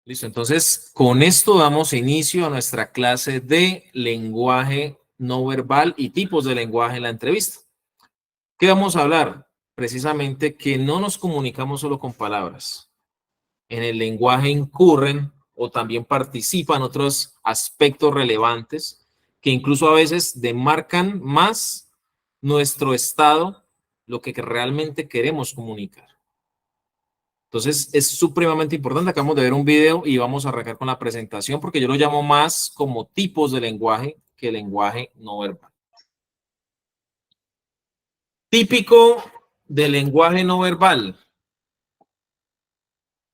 Listo, entonces con esto damos inicio a nuestra clase de lenguaje no verbal y tipos de lenguaje en la entrevista. ¿Qué vamos a hablar? Precisamente que no nos comunicamos solo con palabras. En el lenguaje incurren o también participan otros aspectos relevantes que incluso a veces demarcan más nuestro estado, lo que realmente queremos comunicar. Entonces, es supremamente importante. Acabamos de ver un video y vamos a arrancar con la presentación porque yo lo llamo más como tipos de lenguaje que lenguaje no verbal. Típico del lenguaje no verbal.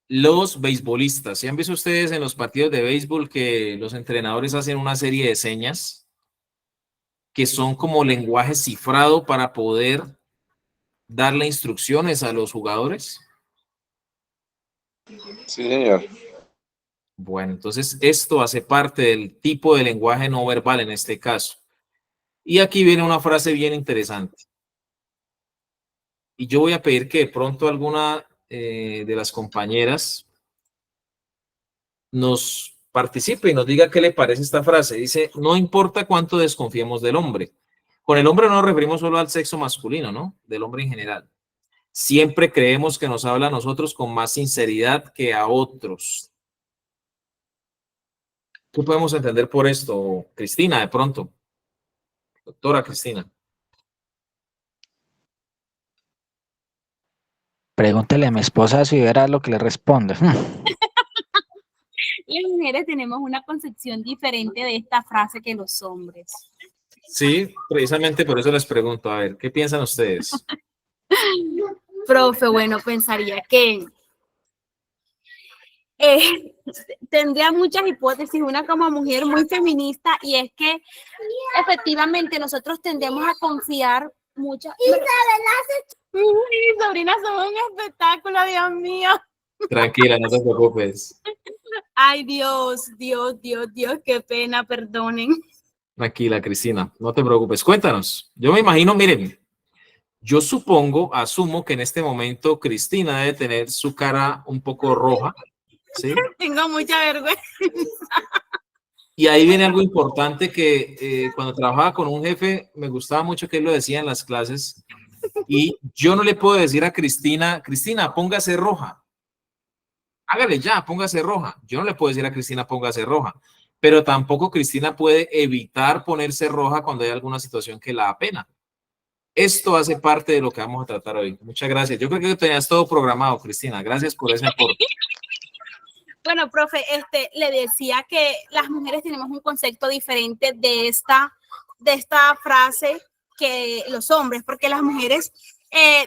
Los beisbolistas. ¿Sí han visto ustedes en los partidos de béisbol que los entrenadores hacen una serie de señas que son como lenguaje cifrado para poder darle instrucciones a los jugadores? Sí, señor. Bueno, entonces esto hace parte del tipo de lenguaje no verbal en este caso. Y aquí viene una frase bien interesante. Y yo voy a pedir que de pronto alguna de las compañeras nos participe y nos diga qué le parece esta frase. Dice, no importa cuánto desconfiemos del hombre. Con el hombre no nos referimos solo al sexo masculino, ¿no? Del hombre en general. Siempre creemos que nos habla a nosotros con más sinceridad que a otros. ¿Qué podemos entender por esto, Cristina, de pronto? Doctora Cristina. Pregúntele a mi esposa si verá lo que le responde. Las mujeres tenemos una concepción diferente de esta frase que los hombres. Sí, precisamente por eso les pregunto, a ver, ¿qué piensan ustedes? Profe, bueno, pensaría que tendría muchas hipótesis, una como mujer muy feminista, y es que efectivamente nosotros tendemos a confiar mucho. Mis sobrinas son un espectáculo, Dios mío. Tranquila, no te preocupes. Ay, Dios, qué pena, perdonen. Tranquila, Cristina, no te preocupes. Cuéntanos. Yo me imagino, miren, yo asumo que en este momento Cristina debe tener su cara un poco roja, ¿sí? Tengo mucha vergüenza. Y ahí viene algo importante que cuando trabajaba con un jefe me gustaba mucho que él lo decía en las clases, y yo no le puedo decir a Cristina, Cristina, póngase roja. Hágale ya, póngase roja. Yo no le puedo decir a Cristina, póngase roja, pero tampoco Cristina puede evitar ponerse roja cuando hay alguna situación que la apena. Esto hace parte de lo que vamos a tratar hoy. Muchas gracias. Yo creo que tenías todo programado, Cristina. Gracias por ese aporte. Bueno, profe, le decía que las mujeres tenemos un concepto diferente de esta frase que los hombres, porque las mujeres,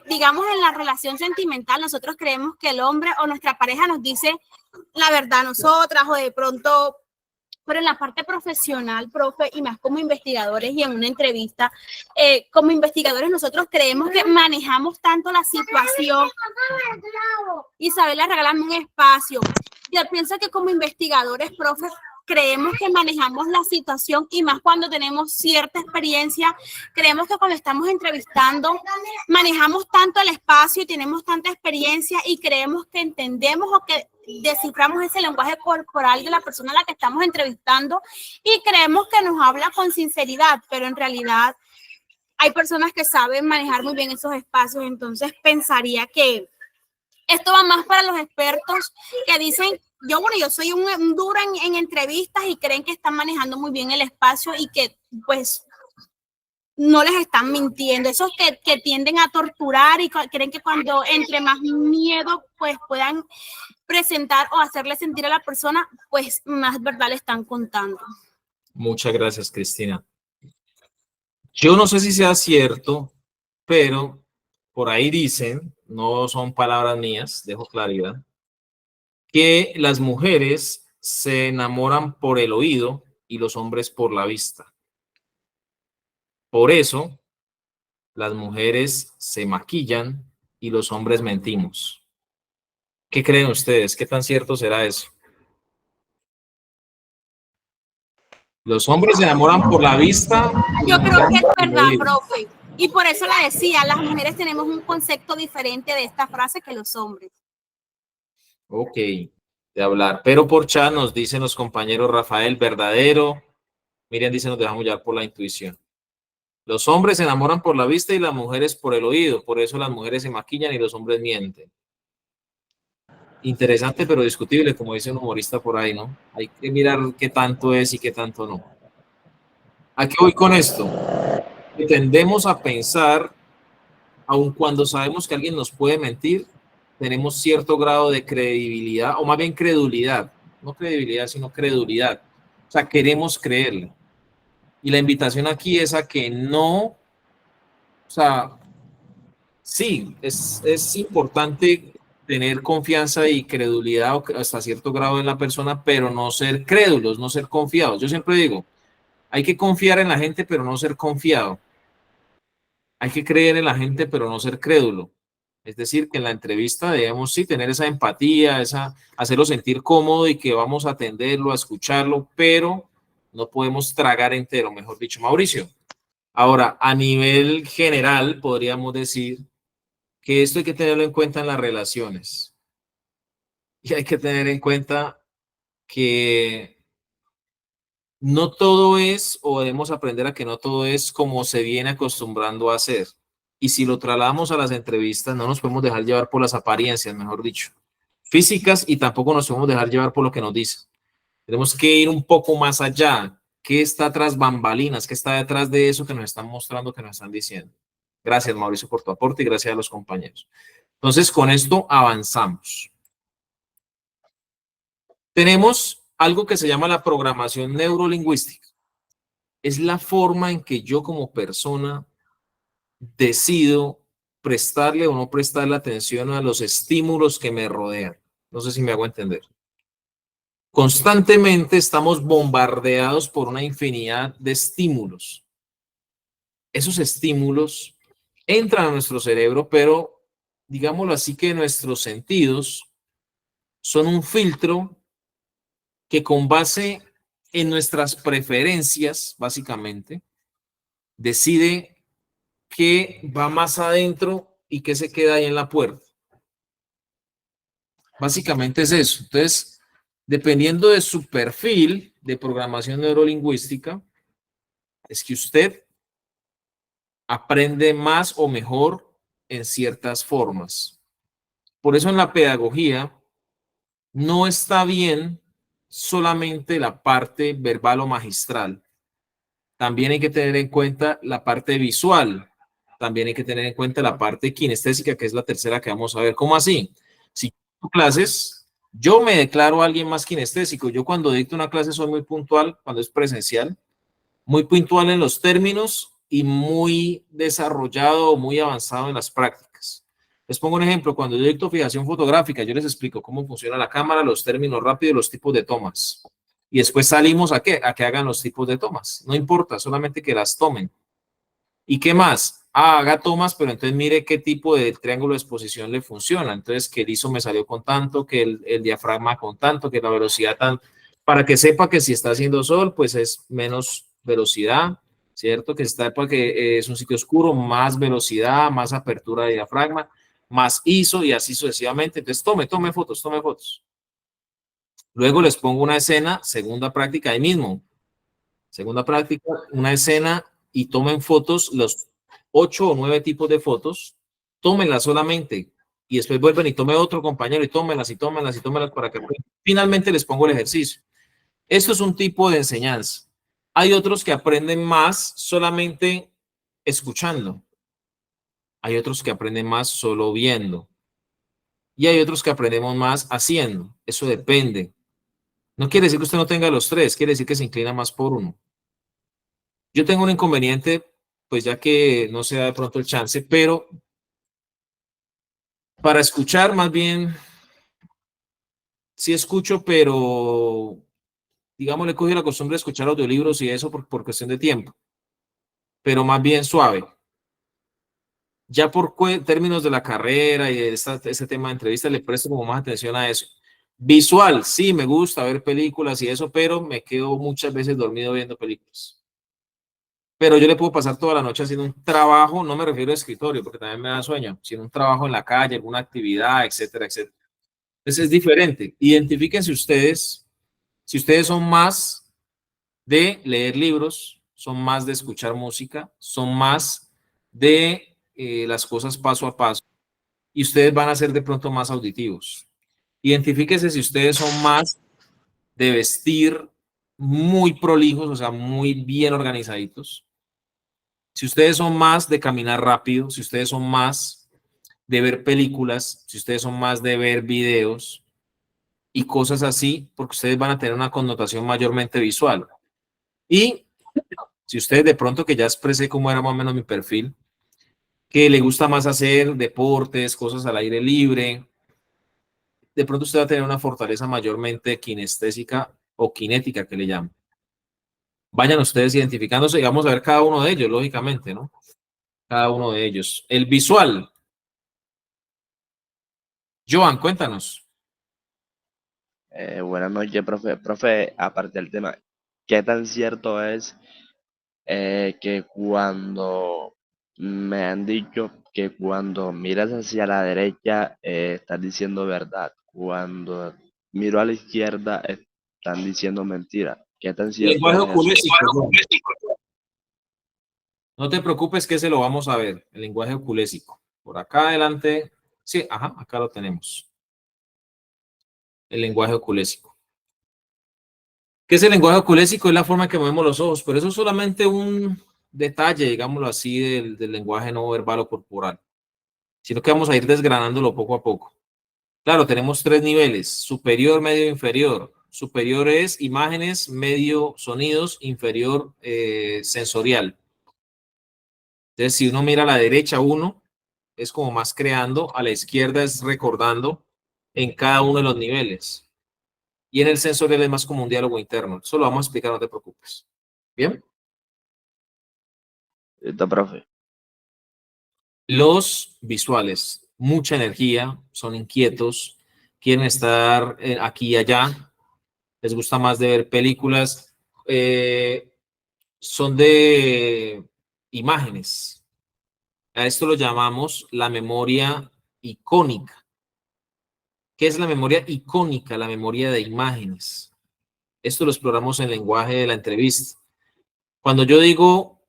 digamos, en la relación sentimental, nosotros creemos que el hombre o nuestra pareja nos dice la verdad a nosotras, o de pronto, pero en la parte profesional, profe, y más como investigadores y en una entrevista, como investigadores nosotros creemos que manejamos tanto la situación. Isabela, regálame un espacio. Yo pienso que como investigadores, profe, creemos que manejamos la situación, y más cuando tenemos cierta experiencia. Creemos que cuando estamos entrevistando manejamos tanto el espacio y tenemos tanta experiencia, y creemos que entendemos o que desciframos ese lenguaje corporal de la persona a la que estamos entrevistando, y creemos que nos habla con sinceridad, pero en realidad hay personas que saben manejar muy bien esos espacios. Entonces pensaría que esto va más para los expertos que dicen, yo soy un duro en entrevistas, y creen que están manejando muy bien el espacio y que pues no les están mintiendo. Esos que tienden a torturar y creen que cuando entre más miedo pues puedan presentar o hacerle sentir a la persona, pues más verdad le están contando. Muchas gracias, Cristina. Yo no sé si sea cierto, pero por ahí dicen, no son palabras mías, dejo claridad, que las mujeres se enamoran por el oído y los hombres por la vista. Por eso, las mujeres se maquillan y los hombres mentimos. ¿Qué creen ustedes? ¿Qué tan cierto será eso? Los hombres se enamoran por la vista. Yo creo que es verdad, profe. Y por eso la decía, las mujeres tenemos un concepto diferente de esta frase que los hombres. Ok, de hablar. Pero por chat nos dicen los compañeros Rafael, verdadero. Miriam dice, nos dejamos llevar por la intuición. Los hombres se enamoran por la vista y las mujeres por el oído. Por eso las mujeres se maquillan y los hombres mienten. Interesante, pero discutible, como dice un humorista por ahí, ¿no? Hay que mirar qué tanto es y qué tanto no. ¿A qué voy con esto? Que tendemos a pensar, aun cuando sabemos que alguien nos puede mentir, tenemos cierto grado de credibilidad, o más bien credulidad. No credibilidad, sino credulidad. O sea, queremos creerle. Y la invitación aquí es a que no, o sea, sí, es importante tener confianza y credulidad hasta cierto grado en la persona, pero no ser crédulos, no ser confiados. Yo siempre digo, hay que confiar en la gente, pero no ser confiado. Hay que creer en la gente, pero no ser crédulo. Es decir, que en la entrevista debemos sí tener esa empatía, hacerlo sentir cómodo y que vamos a atenderlo, a escucharlo, pero no podemos tragar entero, mejor dicho. Mauricio, ahora, a nivel general, podríamos decir que esto hay que tenerlo en cuenta en las relaciones. Y hay que tener en cuenta que no todo es, o debemos aprender a que no todo es como se viene acostumbrando a hacer. Y si lo trasladamos a las entrevistas, no nos podemos dejar llevar por las apariencias, mejor dicho, físicas, y tampoco nos podemos dejar llevar por lo que nos dicen. Tenemos que ir un poco más allá. ¿Qué está tras bambalinas? ¿Qué está detrás de eso que nos están mostrando, que nos están diciendo? Gracias, Mauricio, por tu aporte y gracias a los compañeros. Entonces, con esto avanzamos. Tenemos algo que se llama la programación neurolingüística. Es la forma en que yo como persona decido prestarle o no prestarle atención a los estímulos que me rodean. No sé si me hago entender. Constantemente estamos bombardeados por una infinidad de estímulos. Esos estímulos entran a nuestro cerebro, pero digámoslo así que nuestros sentidos son un filtro que con base en nuestras preferencias, básicamente, decide qué va más adentro y qué se queda ahí en la puerta. Básicamente es eso. Entonces, dependiendo de su perfil de programación neurolingüística, es que usted aprende más o mejor en ciertas formas. Por eso en la pedagogía no está bien solamente la parte verbal o magistral. También hay que tener en cuenta la parte visual. También hay que tener en cuenta la parte kinestésica, que es la tercera que vamos a ver. ¿Cómo así? Si yo dicto clases, yo me declaro a alguien más kinestésico. Yo cuando dicto una clase soy muy puntual, cuando es presencial, muy puntual en los términos y muy desarrollado, muy avanzado en las prácticas. Les pongo un ejemplo. Cuando yo dicto fijación fotográfica, yo les explico cómo funciona la cámara, los términos rápidos, los tipos de tomas. Y después salimos a qué? A que hagan los tipos de tomas. No importa, solamente que las tomen. ¿Y qué más? Haga tomas, pero entonces mire qué tipo de triángulo de exposición le funciona. Entonces, que el ISO me salió con tanto, que el diafragma con tanto, que la velocidad tan... Para que sepa que si está haciendo sol, pues es menos velocidad, ¿cierto? Que está porque es un sitio oscuro, más velocidad, más apertura de diafragma, más ISO y así sucesivamente. Entonces, tome fotos, tome fotos. Luego les pongo una escena, segunda práctica ahí mismo. Segunda práctica, una escena y tomen fotos, los 8 o 9 tipos de fotos, tómenlas solamente y después vuelven y tome otro compañero y tómenlas y tómenlas y tómenlas para que finalmente les pongo el ejercicio. Esto es un tipo de enseñanza. Hay otros que aprenden más solamente escuchando. Hay otros que aprenden más solo viendo. Y hay otros que aprendemos más haciendo. Eso depende. No quiere decir que usted no tenga los tres, quiere decir que se inclina más por uno. Yo tengo un inconveniente, pues ya que no se da de pronto el chance, pero para escuchar más bien, sí escucho, pero digamos, le cogí la costumbre de escuchar audiolibros y eso por cuestión de tiempo, pero más bien suave. Ya por términos de la carrera y de este tema de entrevista le presto como más atención a eso. Visual, sí, me gusta ver películas y eso, pero me quedo muchas veces dormido viendo películas. pero yo le puedo pasar toda la noche haciendo un trabajo, no me refiero a escritorio, porque también me da sueño, sino un trabajo en la calle, alguna actividad, etcétera, etcétera. Entonces es diferente. Identifíquense ustedes, si ustedes son más de leer libros, son más de escuchar música, son más de las cosas paso a paso, y ustedes van a ser de pronto más auditivos. Identifíquense si ustedes son más de vestir muy prolijos, o sea, muy bien organizaditos. Si ustedes son más de caminar rápido, si ustedes son más de ver películas, si ustedes son más de ver videos y cosas así, porque ustedes van a tener una connotación mayormente visual. Y si ustedes de pronto, que ya expresé cómo era más o menos mi perfil, que le gusta más hacer deportes, cosas al aire libre, de pronto usted va a tener una fortaleza mayormente kinestésica o cinética, que le llaman. Vayan ustedes identificándose y vamos a ver cada uno de ellos, lógicamente, ¿no? Cada uno de ellos. El visual. Joan, cuéntanos. Buenas noches, profe. Profe, aparte del tema, ¿qué tan cierto es que cuando me han dicho que cuando miras hacia la derecha estás diciendo verdad, cuando miro a la izquierda están diciendo mentira? ¿Qué tan cierto Lenguaje es eso? oculésico. No te preocupes que ese lo vamos a ver, el lenguaje oculésico. Por acá adelante, sí, ajá, acá lo tenemos. El lenguaje oculésico. ¿Qué es el lenguaje oculésico? Es la forma en que movemos los ojos, pero eso es solamente un detalle, digámoslo así, del lenguaje no verbal o corporal, sino que vamos a ir desgranándolo poco a poco. Claro, tenemos tres niveles, superior, medio, inferior. Superior es imágenes, medio sonidos, inferior sensorial. Entonces, si uno mira a la derecha, uno es como más creando, a la izquierda es recordando en cada uno de los niveles. Y en el sensorial es más como un diálogo interno. Eso lo vamos a explicar, no te preocupes. ¿Bien? Listo, profe. Los visuales, mucha energía, son inquietos, quieren estar aquí y allá, les gusta más de ver películas, son de imágenes. A esto lo llamamos la memoria icónica. ¿Qué es la memoria icónica? La memoria de imágenes. Esto lo exploramos en el lenguaje de la entrevista. Cuando yo digo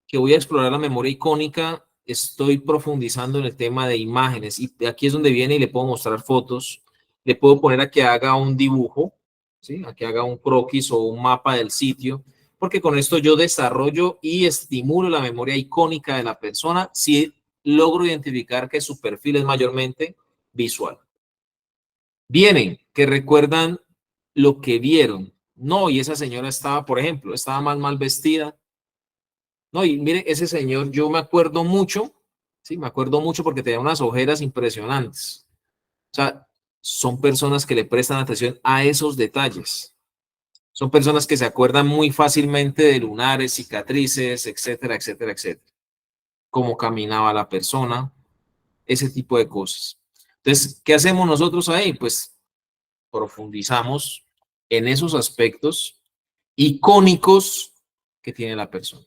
que voy a explorar la memoria icónica, estoy profundizando en el tema de imágenes. Y aquí es donde viene y le puedo mostrar fotos. Le puedo poner a que haga un dibujo, ¿sí? A que haga un croquis o un mapa del sitio, porque con esto yo desarrollo y estimulo la memoria icónica de la persona si logro identificar que su perfil es mayormente visual. Vienen, que recuerdan lo que vieron. No, y esa señora estaba, por ejemplo, estaba más mal vestida. No, y mire, ese señor, yo me acuerdo mucho, sí, me acuerdo mucho porque tenía unas ojeras impresionantes. O sea, son personas que le prestan atención a esos detalles. Son personas que se acuerdan muy fácilmente de lunares, cicatrices, etcétera, etcétera, etcétera. Cómo caminaba la persona, ese tipo de cosas. Entonces, ¿qué hacemos nosotros ahí? Pues profundizamos en esos aspectos icónicos que tiene la persona.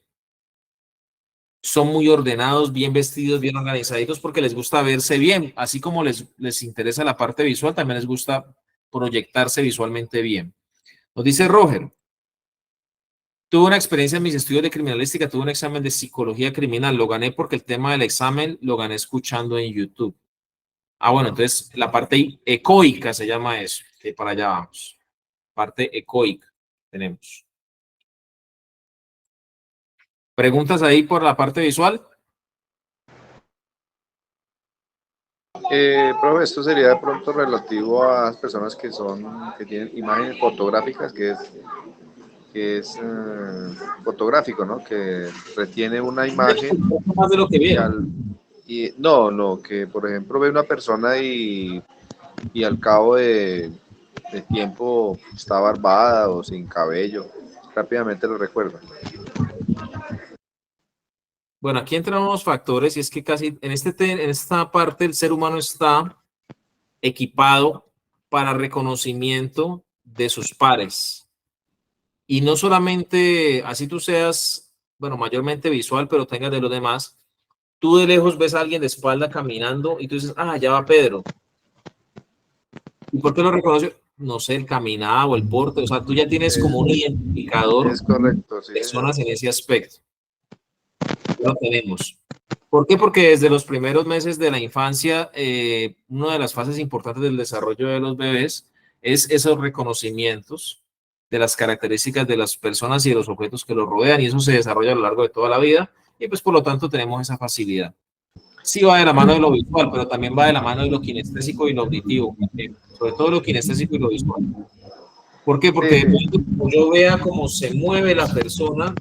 Son muy ordenados, bien vestidos, bien organizaditos porque les gusta verse bien. Así como les interesa la parte visual, también les gusta proyectarse visualmente bien. Nos dice Roger, tuve una experiencia en mis estudios de criminalística, tuve un examen de psicología criminal, lo gané porque el tema del examen lo gané escuchando en YouTube. Ah, bueno, entonces la parte ecoica se llama eso, que para allá vamos. Parte ecoica tenemos. ¿Preguntas ahí por la parte visual? Profe, esto sería de pronto relativo a las personas que tienen imágenes fotográficas, fotográfico, ¿no? Que retiene una imagen Más de lo que y vieron. no, que por ejemplo ve una persona y al cabo de tiempo está barbada o sin cabello, rápidamente lo recuerda. Bueno, aquí entran unos factores y es que casi en esta parte el ser humano está equipado para reconocimiento de sus pares. Y no solamente así tú seas bueno, mayormente visual, pero tengas de los demás, tú de lejos ves a alguien de espalda caminando y tú dices, ah, ya va Pedro. ¿Y por qué lo reconoces? No sé, el caminado o el porte, o sea, tú ya tienes como un identificador Es correcto, sí, de señor. personas en ese aspecto. Lo tenemos. ¿Por qué? Porque desde los primeros meses de la infancia, una de las fases importantes del desarrollo de los bebés es esos reconocimientos de las características de las personas y de los objetos que los rodean, y eso se desarrolla a lo largo de toda la vida, y pues por lo tanto tenemos esa facilidad. Sí va de la mano de lo visual, pero también va de la mano de lo kinestésico y lo auditivo, sobre todo lo kinestésico y lo visual. ¿Por qué? Porque Sí, sí. como yo vea cómo se mueve la persona,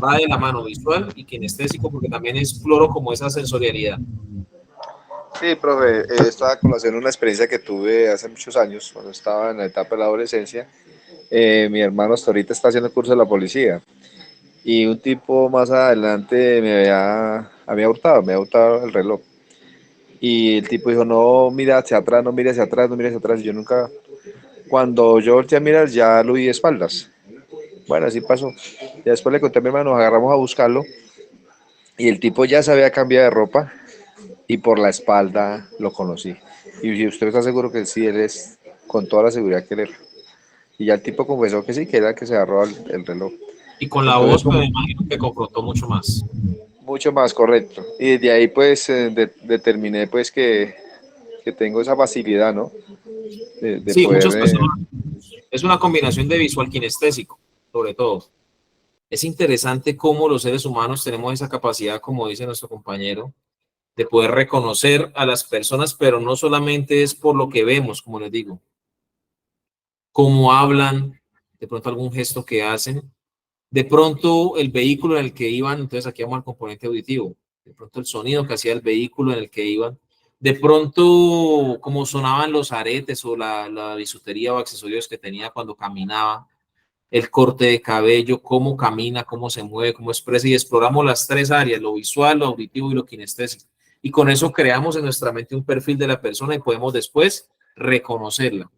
va de la mano visual y kinestésico, porque también exploro como esa sensorialidad. Sí, profe, estaba a colación una experiencia que tuve hace muchos años, cuando estaba en la etapa de la adolescencia. Mi hermano hasta ahorita está haciendo el curso de la policía y un tipo más adelante había hurtado el reloj. Y el tipo dijo, no mira hacia atrás, no mire hacia atrás, no mire hacia atrás. Y yo nunca, cuando yo volteé a mirar, ya lo vi de espaldas. Bueno, así pasó. Ya después le conté a mi hermano, nos agarramos a buscarlo y el tipo ya se había cambiado de ropa y por la espalda lo conocí. Y usted está seguro que sí, él es con toda la seguridad que él era. Y ya el tipo confesó que sí, que era el que se agarró el reloj. Y con la Entonces, voz, pues como me imagino que confrontó mucho más. mucho más correcto. Y desde ahí, pues, determiné, pues, que tengo esa facilidad, ¿no? De Sí, poder... muchas personas. Es una combinación de visual kinestésico, sobre todo. Es interesante cómo los seres humanos tenemos esa capacidad, como dice nuestro compañero, de poder reconocer a las personas, pero no solamente es por lo que vemos, como les digo, cómo hablan, de pronto algún gesto que hacen, de pronto el vehículo en el que iban, entonces aquí vamos al componente auditivo, de pronto el sonido que hacía el vehículo en el que iban, de pronto cómo sonaban los aretes o la bisutería o accesorios que tenía cuando caminaba, el corte de cabello, cómo camina, cómo se mueve, cómo expresa, y exploramos las tres áreas, lo visual, lo auditivo y lo kinestésico. Y con eso creamos en nuestra mente un perfil de la persona y podemos después reconocerla.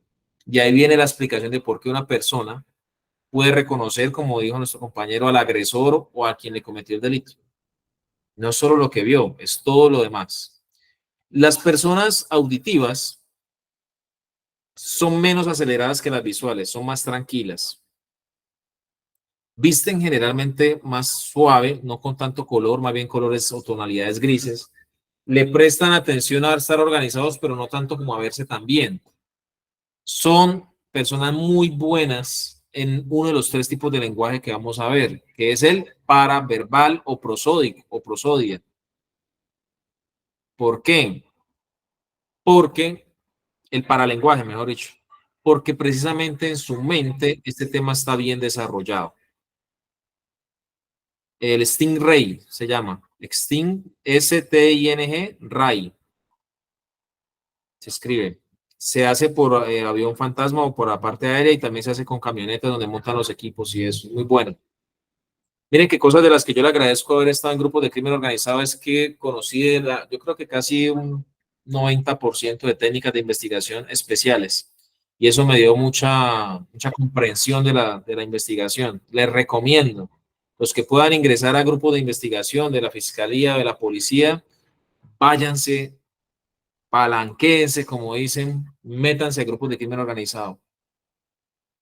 Y ahí viene la explicación de por qué una persona puede reconocer, como dijo nuestro compañero, al agresor o a quien le cometió el delito. No solo lo que vio, es todo lo demás. Las personas auditivas son menos aceleradas que las visuales, son más tranquilas. Visten generalmente más suave, no con tanto color, más bien colores o tonalidades grises. Le prestan atención a estar organizados, pero no tanto como a verse tan bien. Son personas muy buenas en uno de los tres tipos de lenguaje que vamos a ver, que es el paraverbal o prosódico o prosodia. ¿Por qué? Porque el paralenguaje, mejor dicho, porque precisamente en su mente este tema está bien desarrollado. El Stingray se llama. Sting, S-T-I-N-G, Ray. Se escribe. Se hace por avión fantasma o por la parte aérea y también se hace con camionetas donde montan los equipos y es muy bueno. Miren qué cosas de las que yo le agradezco haber estado en grupos de crimen organizado es que conocí, yo creo que casi un 90% de técnicas de investigación especiales. Y eso me dio mucha comprensión de la investigación. Les recomiendo los que puedan ingresar a grupos de investigación de la Fiscalía, de la Policía, váyanse, palanquéense, como dicen, métanse a grupos de crimen organizado.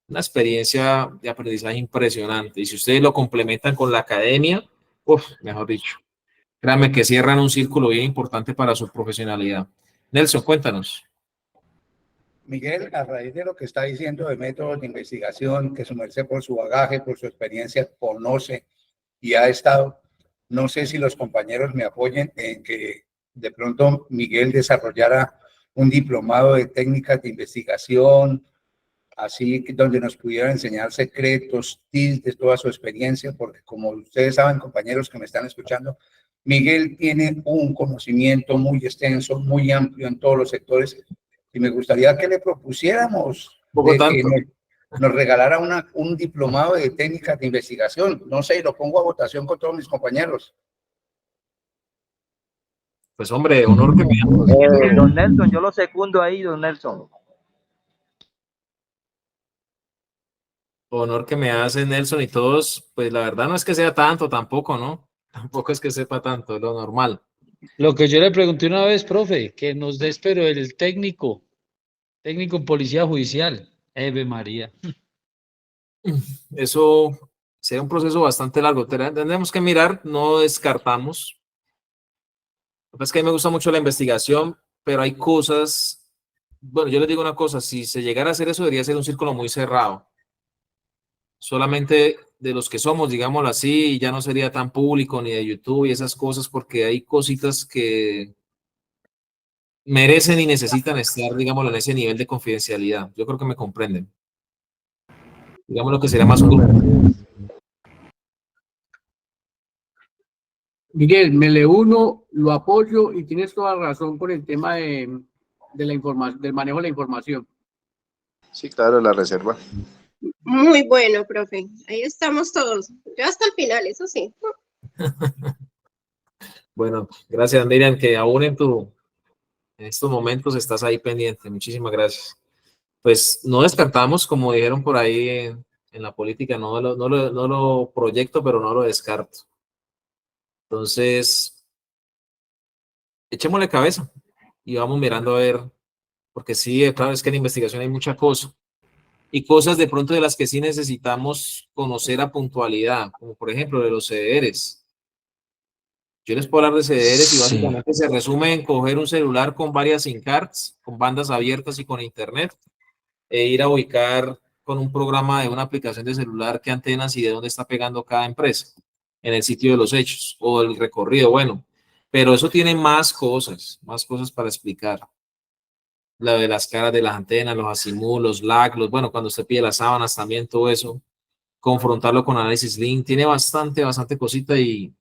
Una experiencia de aprendizaje impresionante. Y si ustedes lo complementan con la academia, mejor dicho, créanme que cierran un círculo bien importante para su profesionalidad. Nelson, cuéntanos. Miguel, a raíz de lo que está diciendo de métodos de investigación, que su merced por su bagaje, por su experiencia, conoce y ha estado, no sé si los compañeros me apoyen en que de pronto Miguel desarrollara un diplomado de técnicas de investigación, así que donde nos pudiera enseñar secretos, tips de toda su experiencia, porque como ustedes saben, compañeros que me están escuchando, Miguel tiene un conocimiento muy extenso, muy amplio en todos los sectores, y me gustaría que le propusiéramos de que nos regalara un diplomado de técnicas de investigación. No sé, lo pongo a votación con todos mis compañeros. Pues hombre, honor que me Don Nelson, yo lo secundo ahí, don Nelson. Honor que me hace Nelson y todos, pues la verdad no es que sea tanto tampoco, ¿no? Tampoco es que sepa tanto, es lo normal. Lo que yo le pregunté una vez, profe, que nos des, pero el técnico en policía judicial. Ave María. Eso será un proceso bastante largo. Tendremos que mirar, no descartamos. Lo que pasa es que a mí me gusta mucho la investigación, pero hay cosas, bueno, yo les digo una cosa, si se llegara a hacer eso, debería ser un círculo muy cerrado. Solamente de los que somos, digámoslo así, y ya no sería tan público ni de YouTube y esas cosas, porque hay cositas que merecen y necesitan estar, digámoslo, en ese nivel de confidencialidad. Yo creo que me comprenden. Digamos lo que sería más un grupo. Miguel, me le uno, lo apoyo y tienes toda razón con el tema de la información, del manejo de la información. Sí, claro, la reserva. Muy bueno, profe. Ahí estamos todos. Yo hasta el final, eso sí. Bueno, gracias, Miriam, que aún en estos momentos estás ahí pendiente. Muchísimas gracias. Pues no descartamos, como dijeron por ahí en la política, no lo proyecto, pero no lo descarto. Entonces, echémosle cabeza y vamos mirando a ver, porque sí, claro, es que en investigación hay mucha cosa. Y cosas de pronto de las que sí necesitamos conocer a puntualidad, como por ejemplo de los CDRs. Yo les puedo hablar de CDRs y Sí. básicamente se resume en coger un celular con varias SIM cards, con bandas abiertas y con internet, e ir a ubicar con un programa de una aplicación de celular qué antenas y de dónde está pegando cada empresa en el sitio de los hechos o el recorrido, bueno, pero eso tiene más cosas para explicar. La de las caras de las antenas, los azimut, los lag, bueno, cuando usted pide las sábanas también, todo eso, confrontarlo con análisis link, tiene bastante cosita y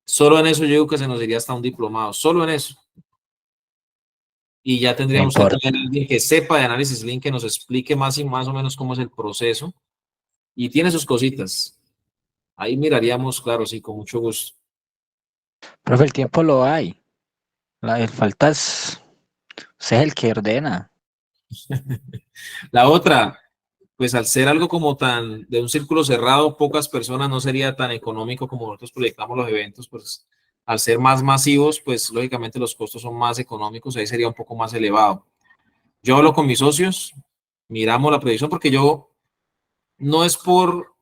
solo en eso yo digo que se nos iría hasta un diplomado, solo en eso. Y ya tendríamos que tener a alguien que sepa de análisis link, que nos explique más o menos cómo es el proceso. Y tiene sus cositas. Ahí miraríamos, claro, sí, con mucho gusto. Profe, el tiempo lo hay. Falta es, usted es el que ordena. La otra, pues al ser algo como tan de un círculo cerrado, pocas personas, no sería tan económico como nosotros proyectamos los eventos, pues al ser más masivos, pues lógicamente los costos son más económicos, ahí sería un poco más elevado. Yo hablo con mis socios, miramos la proyección, porque yo no es por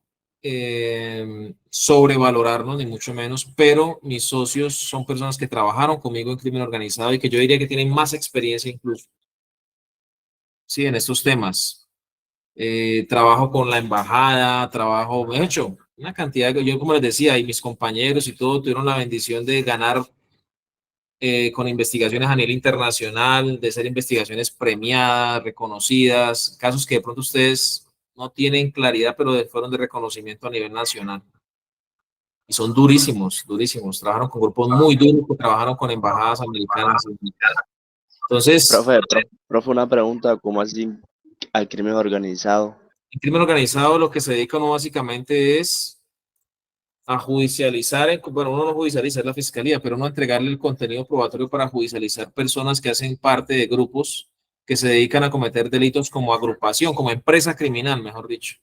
sobrevalorarnos, ni mucho menos, pero mis socios son personas que trabajaron conmigo en crimen organizado y que yo diría que tienen más experiencia incluso, sí, en estos temas. Trabajo con la embajada, he hecho una cantidad, yo como les decía, y mis compañeros y todo tuvieron la bendición de ganar con investigaciones a nivel internacional, de ser investigaciones premiadas, reconocidas, casos que de pronto ustedes no tienen claridad, pero fueron de reconocimiento a nivel nacional. Y son durísimos. Trabajaron con grupos muy duros, que trabajaron con embajadas americanas. Entonces, Profe, una pregunta, ¿cómo así al crimen organizado? el crimen organizado lo que se dedica uno básicamente es a judicializar, bueno, uno no judicializa, es la fiscalía, pero uno a entregarle el contenido probatorio para judicializar personas que hacen parte de grupos que se dedican a cometer delitos como agrupación, como empresa criminal, mejor dicho.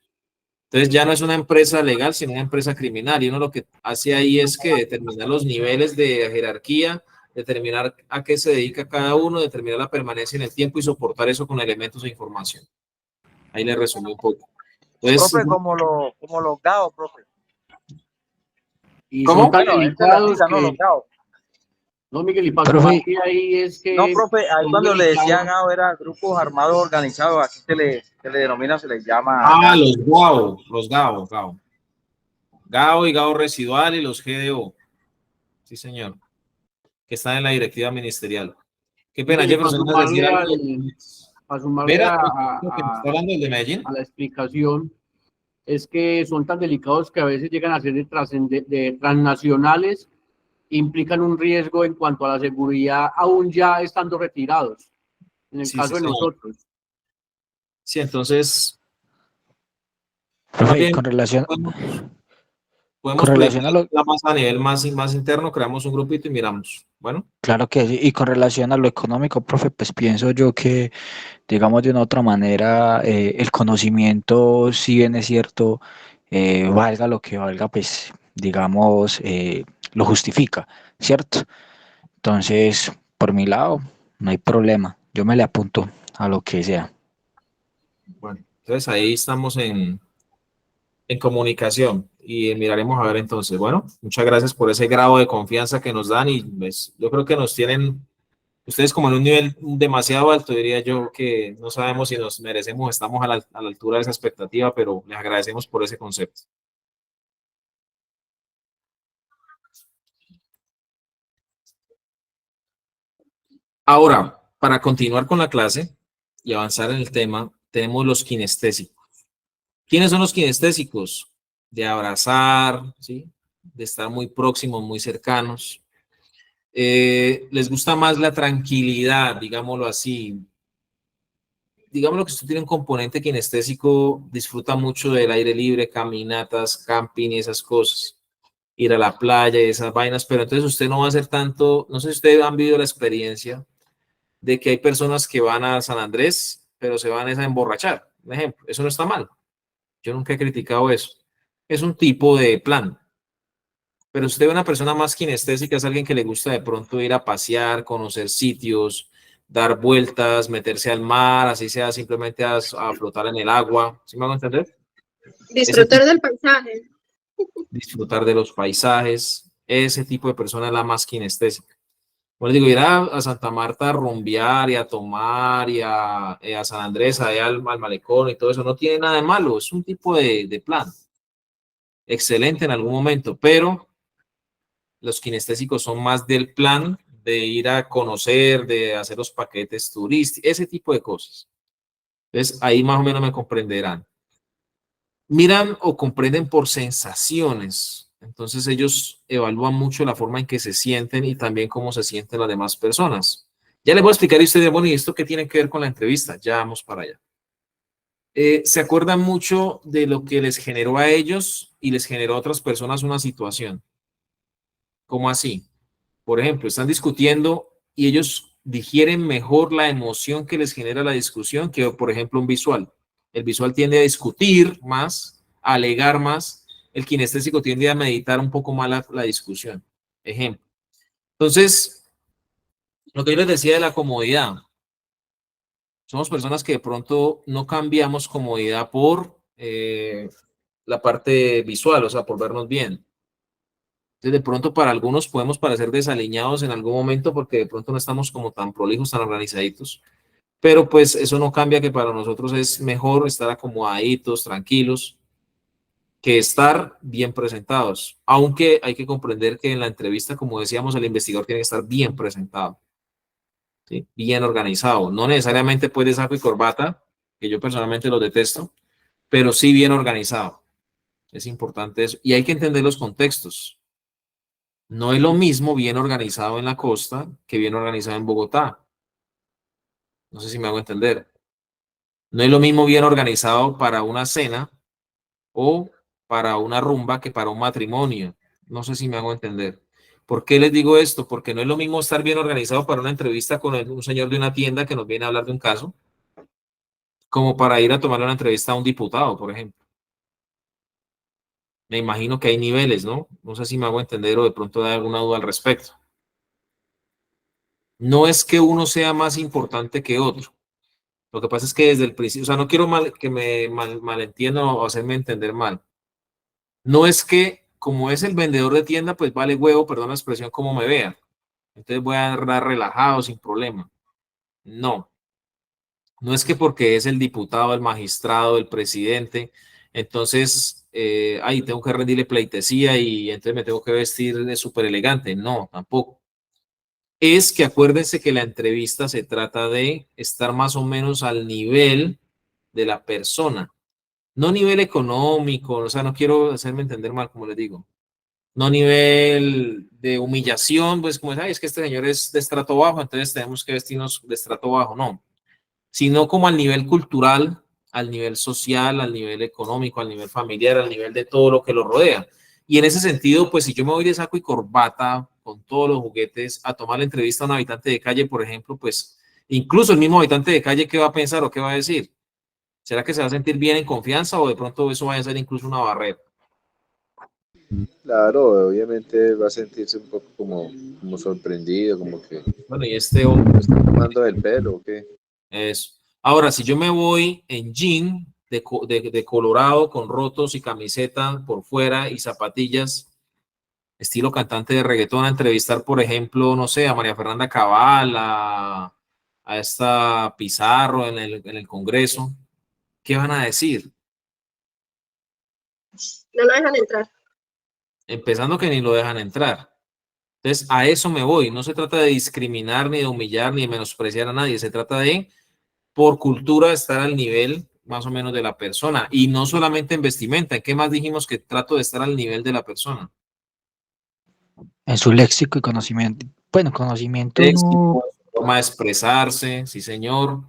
Entonces ya no es una empresa legal, sino una empresa criminal, y uno lo que hace ahí es que determinar los niveles de jerarquía, determinar a qué se dedica cada uno, determinar la permanencia en el tiempo y soportar eso con elementos de información. Ahí le resumí un poco. Entonces, profe, como los GAO, profe. Y ¿cómo? son tan Bueno, delicados no, que... los GAO. No, Miguel, y para Profe, sumar que ahí es que... No, profe, ahí son cuando le delicados. decía GAO era grupos armados organizados, aquí se le denomina, se les llama... los GAO. GAO y GAO residual y los GDO. Sí, señor. Que están en la directiva ministerial. Qué pena, Miguel, Jefferson. para sumarle ¿Está hablando el de Medellín? a la explicación, es que son tan delicados que a veces llegan a ser de transnacionales, implican un riesgo en cuanto a la seguridad, aún ya estando retirados, en el caso de nosotros. Sí, entonces... Profe, con relación podemos a lo... más a nivel más interno, creamos un grupito y miramos. Bueno. Claro que sí. Y con relación a lo económico, profe, pues pienso yo que, digamos, de una otra manera, el conocimiento, si bien es cierto, valga lo que valga, pues, digamos, lo justifica, ¿cierto? Entonces, por mi lado, no hay problema. Yo me le apunto a lo que sea. Bueno, entonces ahí estamos en comunicación y miraremos a ver entonces. Bueno, muchas gracias por ese grado de confianza que nos dan y pues, yo creo que nos tienen ustedes como en un nivel demasiado alto, diría yo, que no sabemos si nos merecemos, estamos a la altura de esa expectativa, pero les agradecemos por ese concepto. Ahora, para continuar con la clase y avanzar en el tema, tenemos los kinestésicos. ¿Quiénes son los kinestésicos? De abrazar, ¿sí? De estar muy próximos, muy cercanos. Les gusta más la tranquilidad, digámoslo así. Digámoslo que usted tiene un componente kinestésico, disfruta mucho del aire libre, caminatas, camping y esas cosas. Ir a la playa y esas vainas, pero entonces usted no va a hacer tanto, no sé si ustedes han vivido la experiencia de que hay personas que van a San Andrés, pero se van a emborrachar, por ejemplo. Eso no está mal. Yo nunca he criticado eso. Es un tipo de plan. Pero usted ve una persona más kinestésica, es alguien que le gusta de pronto ir a pasear, conocer sitios, dar vueltas, meterse al mar, así sea simplemente a flotar en el agua. ¿Sí me van a entender? Disfrutar del paisaje. Disfrutar de los paisajes. Ese tipo de persona es la más kinestésica. Bueno, digo, ir a Santa Marta a rumbear y a tomar y a San Andrés, allá al malecón y todo eso, no tiene nada de malo, es un tipo de plan. Excelente en algún momento, pero los kinestésicos son más del plan de ir a conocer, de hacer los paquetes turísticos, ese tipo de cosas. Entonces, ahí más o menos me comprenderán. Miran o comprenden por sensaciones. Entonces, ellos evalúan mucho la forma en que se sienten y también cómo se sienten las demás personas. Ya les voy a explicar a ustedes, bueno, ¿y esto qué tiene que ver con la entrevista? Ya vamos para allá. Se acuerdan mucho de lo que les generó a ellos y les generó a otras personas una situación. ¿Cómo así? Por ejemplo, están discutiendo y ellos digieren mejor la emoción que les genera la discusión que, por ejemplo, un visual. El visual tiende a discutir más, a alegar más. El kinestésico tiende a meditar un poco más la discusión. Ejemplo. Entonces, lo que yo les decía de la comodidad. Somos personas que de pronto no cambiamos comodidad por la parte visual, o sea, por vernos bien. Entonces, de pronto para algunos podemos parecer desaliñados en algún momento porque de pronto no estamos como tan prolijos, tan organizaditos. Pero pues eso no cambia que para nosotros es mejor estar acomodaditos, tranquilos, que estar bien presentados. Aunque hay que comprender que en la entrevista, como decíamos, el investigador tiene que estar bien presentado, ¿sí? Bien organizado. No necesariamente pues de saco y corbata, que yo personalmente lo detesto, pero sí bien organizado. Es importante eso. Y hay que entender los contextos. No es lo mismo bien organizado en la costa que bien organizado en Bogotá. No sé si me hago entender. No es lo mismo bien organizado para una cena o para una rumba que para un matrimonio. No sé si me hago entender. ¿Por qué les digo esto? Porque no es lo mismo estar bien organizado para una entrevista con un señor de una tienda que nos viene a hablar de un caso, como para ir a tomar una entrevista a un diputado, por ejemplo. Me imagino que hay niveles, ¿no? No sé si me hago entender o de pronto hay alguna duda al respecto. No es que uno sea más importante que otro. Lo que pasa es que desde el principio, o sea, no quiero que me malentiendan o hacerme entender mal. No es que, como es el vendedor de tienda, pues vale huevo, perdón la expresión, como me vean. Entonces voy a andar relajado, sin problema. No. No es que porque es el diputado, el magistrado, el presidente, entonces, ahí tengo que rendirle pleitesía y entonces me tengo que vestir de súper elegante. No, tampoco. Es que acuérdense que la entrevista se trata de estar más o menos al nivel de la persona, no nivel económico, o sea, no quiero hacerme entender mal, como les digo, no nivel de humillación, pues como es que este señor es de estrato bajo, entonces tenemos que vestirnos de estrato bajo, no, sino como al nivel cultural, al nivel social, al nivel económico, al nivel familiar, al nivel de todo lo que lo rodea. Y en ese sentido, pues si yo me voy de saco y corbata, con todos los juguetes a tomar la entrevista a un habitante de calle, por ejemplo, pues incluso el mismo habitante de calle, ¿qué va a pensar o qué va a decir? ¿Será que se va a sentir bien en confianza o de pronto eso va a ser incluso una barrera? Claro, obviamente va a sentirse un poco como sorprendido, como que Bueno, y este hombre me está tomando del pelo, ¿o qué? es... Ahora, si yo me voy en jean de colorado con rotos y camiseta por fuera y zapatillas, estilo cantante de reggaetón, a entrevistar, por ejemplo, no sé, a María Fernanda Cabal, a esta Pizarro en el Congreso, ¿qué van a decir? No lo dejan entrar. Empezando que ni lo dejan entrar. Entonces, a eso me voy. No se trata de discriminar, ni de humillar, ni de menospreciar a nadie. Se trata de, por cultura, estar al nivel más o menos de la persona. Y no solamente en vestimenta. ¿En qué más dijimos que trato de estar al nivel de la persona? En su léxico y conocimiento. Bueno, conocimiento no. Léxico, en su forma de expresarse, sí señor.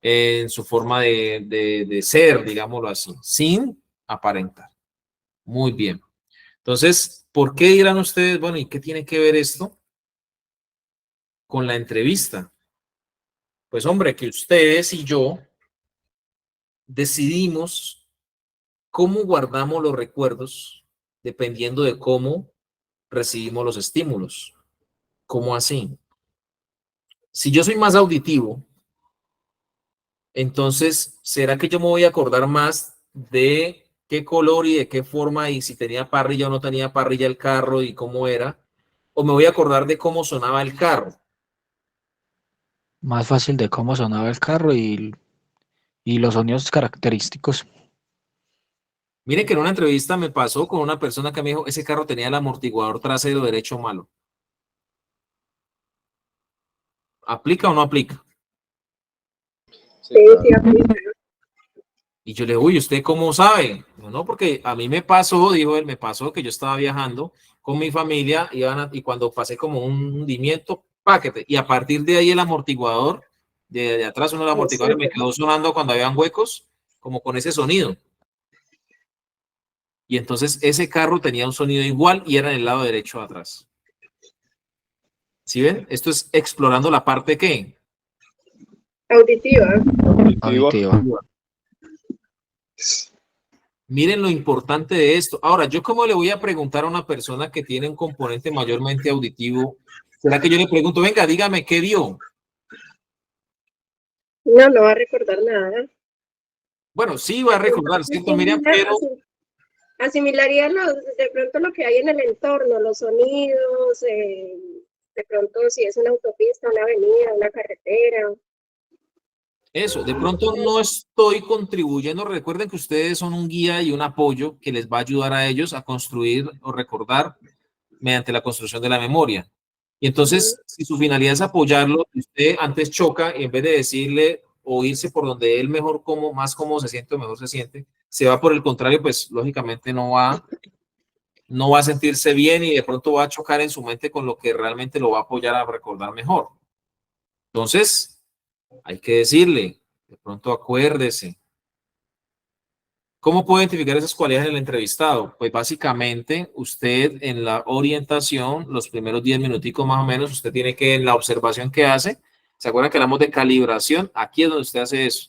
En su forma de ser, digámoslo así, sin aparentar. Muy bien. Entonces, ¿por qué dirán ustedes, bueno, ¿y qué tiene que ver esto con la entrevista? Pues hombre, que ustedes y yo decidimos cómo guardamos los recuerdos dependiendo de cómo recibimos los estímulos. ¿Cómo así? Si yo soy más auditivo, entonces, ¿será que yo me voy a acordar más de qué color y de qué forma y si tenía parrilla o no tenía parrilla el carro y cómo era? ¿O me voy a acordar de cómo sonaba el carro? Más fácil de cómo sonaba el carro y los sonidos característicos. Mire que en una entrevista me pasó con una persona que me dijo, ese carro tenía el amortiguador trasero derecho malo. ¿Aplica o no aplica? Sí, sí, aplica. Y yo le digo, uy, ¿usted cómo sabe? No, porque a mí me pasó, dijo él, me pasó que yo estaba viajando con mi familia y cuando pasé como un hundimiento, paquete. Y a partir de ahí el amortiguador, de atrás uno de los amortiguadores me quedó sonando cuando habían huecos, como con ese sonido. Y entonces ese carro tenía un sonido igual y era en el lado derecho de atrás. ¿Sí ven? Esto es explorando la parte ¿qué? Auditiva. Auditiva. Miren lo importante de esto. Ahora, ¿yo cómo le voy a preguntar a una persona que tiene un componente mayormente auditivo? ¿Será que yo le pregunto, venga, dígame qué vio? No, no va a recordar nada. Bueno, sí va a recordar, ¿cierto, Miriam? Pero Asimilaría de pronto lo que hay en el entorno, los sonidos, de pronto si es una autopista, una avenida, una carretera. eso, de pronto no estoy contribuyendo. Recuerden que ustedes son un guía y un apoyo que les va a ayudar a ellos a construir o recordar mediante la construcción de la memoria. Y entonces, si su finalidad es apoyarlo, usted antes choca y en vez de decirle o irse por donde él mejor como, más cómodo se siente o mejor se siente, se va por el contrario, pues lógicamente no va a sentirse bien y de pronto va a chocar en su mente con lo que realmente lo va a apoyar a recordar mejor. Entonces, hay que decirle, de pronto acuérdese. ¿Cómo puede identificar esas cualidades en el entrevistado? Pues básicamente usted en la orientación, los primeros 10 minuticos más o menos, usted tiene que en la observación que hace, ¿se acuerdan que hablamos de calibración? Aquí es donde usted hace eso.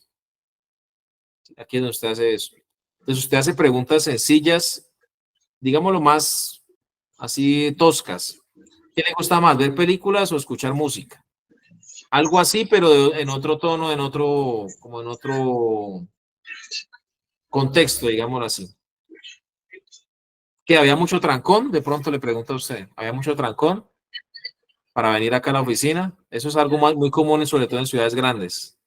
Aquí es donde usted hace eso. Entonces usted hace preguntas sencillas, digámoslo más así toscas. ¿Qué le gusta más, ver películas o escuchar música? Algo así, pero en otro tono, como en otro contexto, digámoslo así. ¿Que había mucho trancón? De pronto le pregunta a usted, ¿había mucho trancón para venir acá a la oficina? Eso es algo muy común, sobre todo en ciudades grandes.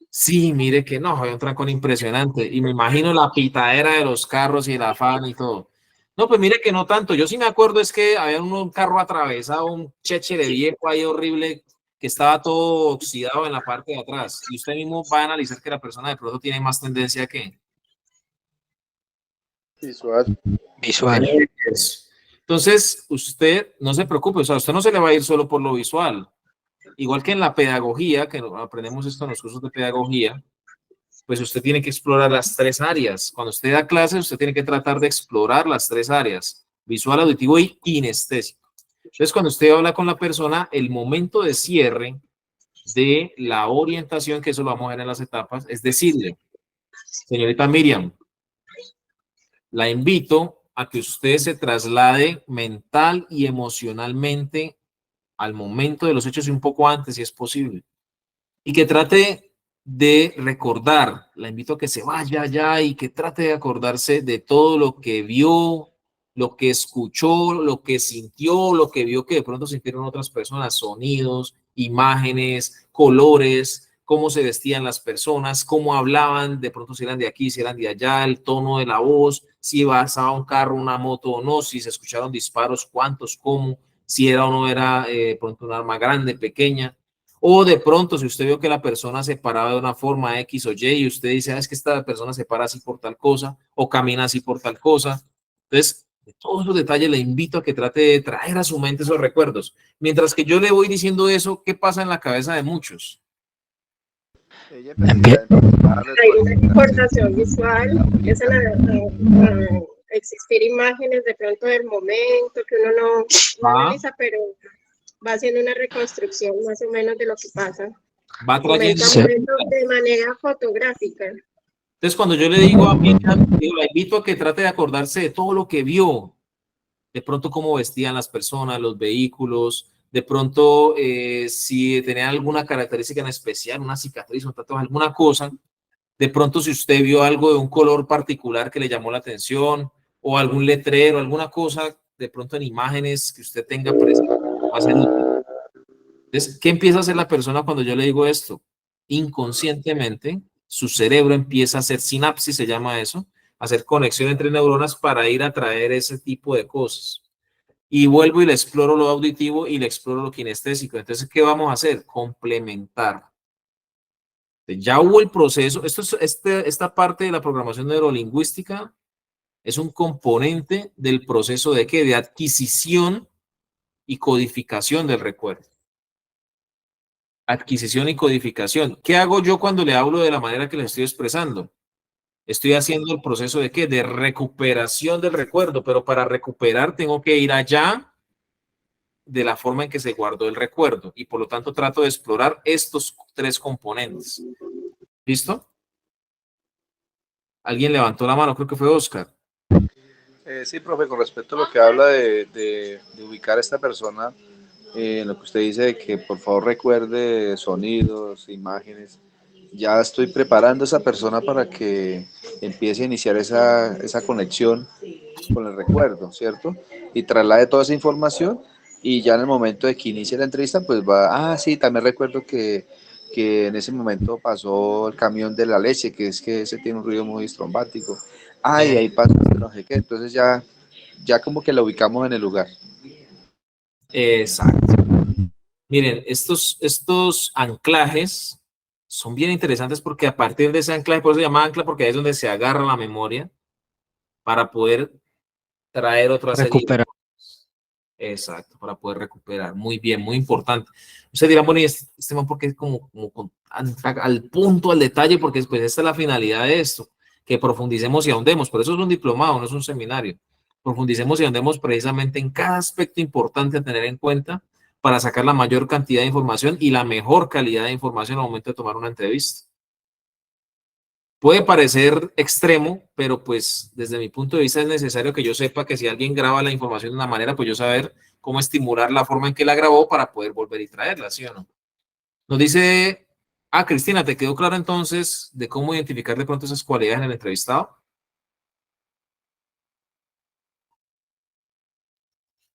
Sí, mire que no, había un trancón impresionante. Y me imagino la pitadera de los carros y el afán y todo. No, pues mire que no tanto. Yo sí me acuerdo es que había un carro atravesado, un cheche de viejo ahí horrible que estaba todo oxidado en la parte de atrás. Y usted mismo va a analizar que la persona de pronto tiene más tendencia a ¿qué? Visual. Visual. Entonces, usted no se preocupe, o sea, usted no se le va a ir solo por lo visual. Igual que en la pedagogía, que aprendemos esto en los cursos de pedagogía, pues usted tiene que explorar las tres áreas. Cuando usted da clases, usted tiene que tratar de explorar las tres áreas, visual, auditivo y kinestésico. Entonces, cuando usted habla con la persona, el momento de cierre de la orientación, que eso lo vamos a ver en las etapas, es decirle, señorita Miriam, la invito a que usted se traslade mental y emocionalmente al momento de los hechos y un poco antes, si es posible, y que trate de recordar, la invito a que se vaya allá y que trate de acordarse de todo lo que vio, lo que escuchó, lo que sintió, lo que vio que de pronto sintieron otras personas, sonidos, imágenes, colores, cómo se vestían las personas, cómo hablaban, de pronto si eran de aquí, si eran de allá, el tono de la voz, si pasaba un carro, una moto o no, si se escucharon disparos, cuántos, cómo, si era o no era de pronto un arma grande, pequeña. O de pronto, si usted vio que la persona se paraba de una forma X o Y y usted dice, es que esta persona se para así por tal cosa o camina así por tal cosa. Entonces, de todos esos detalles le invito a que trate de traer a su mente esos recuerdos. Mientras que yo le voy diciendo eso, ¿qué pasa en la cabeza de muchos? Hay una recordación visual, empiezan a existir imágenes de pronto del momento que uno no analiza, pero va haciendo una reconstrucción más o menos de lo que pasa. Va trayendo de manera fotográfica. Entonces, cuando yo le digo a Miriam, la invito a que trate de acordarse de todo lo que vio, de pronto cómo vestían las personas, los vehículos, de pronto si tenía alguna característica en especial, una cicatriz, un tatuaje, alguna cosa, de pronto si usted vio algo de un color particular que le llamó la atención, o algún letrero, alguna cosa, de pronto en imágenes que usted tenga presente, va a ser útil. Entonces, ¿qué empieza a hacer la persona cuando yo le digo esto? Inconscientemente, su cerebro empieza a hacer sinapsis, se llama eso, a hacer conexión entre neuronas para ir a traer ese tipo de cosas. Y vuelvo y le exploro lo auditivo y le exploro lo kinestésico. Entonces, ¿qué vamos a hacer? Complementar. Ya hubo el proceso. Esta parte de la programación neurolingüística es un componente del proceso de ¿qué? De adquisición y codificación del recuerdo. Adquisición y codificación. ¿Qué hago yo cuando le hablo de la manera que le estoy expresando? Estoy haciendo el proceso de ¿qué? De recuperación del recuerdo, pero para recuperar tengo que ir allá de la forma en que se guardó el recuerdo y por lo tanto trato de explorar estos tres componentes. ¿Listo? ¿Alguien levantó la mano? Creo que fue Oscar. Sí, profe, con respecto a lo que habla de ubicar a esta persona, lo que usted dice de que por favor recuerde sonidos, imágenes, ya estoy preparando a esa persona para que empiece a iniciar esa conexión con el recuerdo, ¿cierto? Y traslade toda esa información y ya en el momento de que inicie la entrevista, pues va, sí, también recuerdo que en ese momento pasó el camión de la leche, que es que ese tiene un ruido muy estrombático. Y ahí pasó no sé qué, entonces ya como que la ubicamos en el lugar. Exacto. Miren, estos anclajes son bien interesantes porque a partir de ese anclaje, por eso se llama ancla, porque ahí es donde se agarra la memoria para poder traer otra serie de cosas. Exacto, para poder recuperar. Muy bien, muy importante. Usted dirá, bueno, ¿y este man porque es como al punto, al detalle? Porque pues esta es la finalidad de esto, que profundicemos y ahondemos. Por eso es un diplomado, no es un seminario. Profundicemos y ahondemos precisamente en cada aspecto importante a tener en cuenta para sacar la mayor cantidad de información y la mejor calidad de información al momento de tomar una entrevista. Puede parecer extremo, pero pues desde mi punto de vista es necesario que yo sepa que si alguien graba la información de una manera, pues yo saber cómo estimular la forma en que la grabó para poder volver y traerla, ¿sí o no? Nos dice, Cristina, ¿te quedó claro entonces de cómo identificar de pronto esas cualidades en el entrevistado?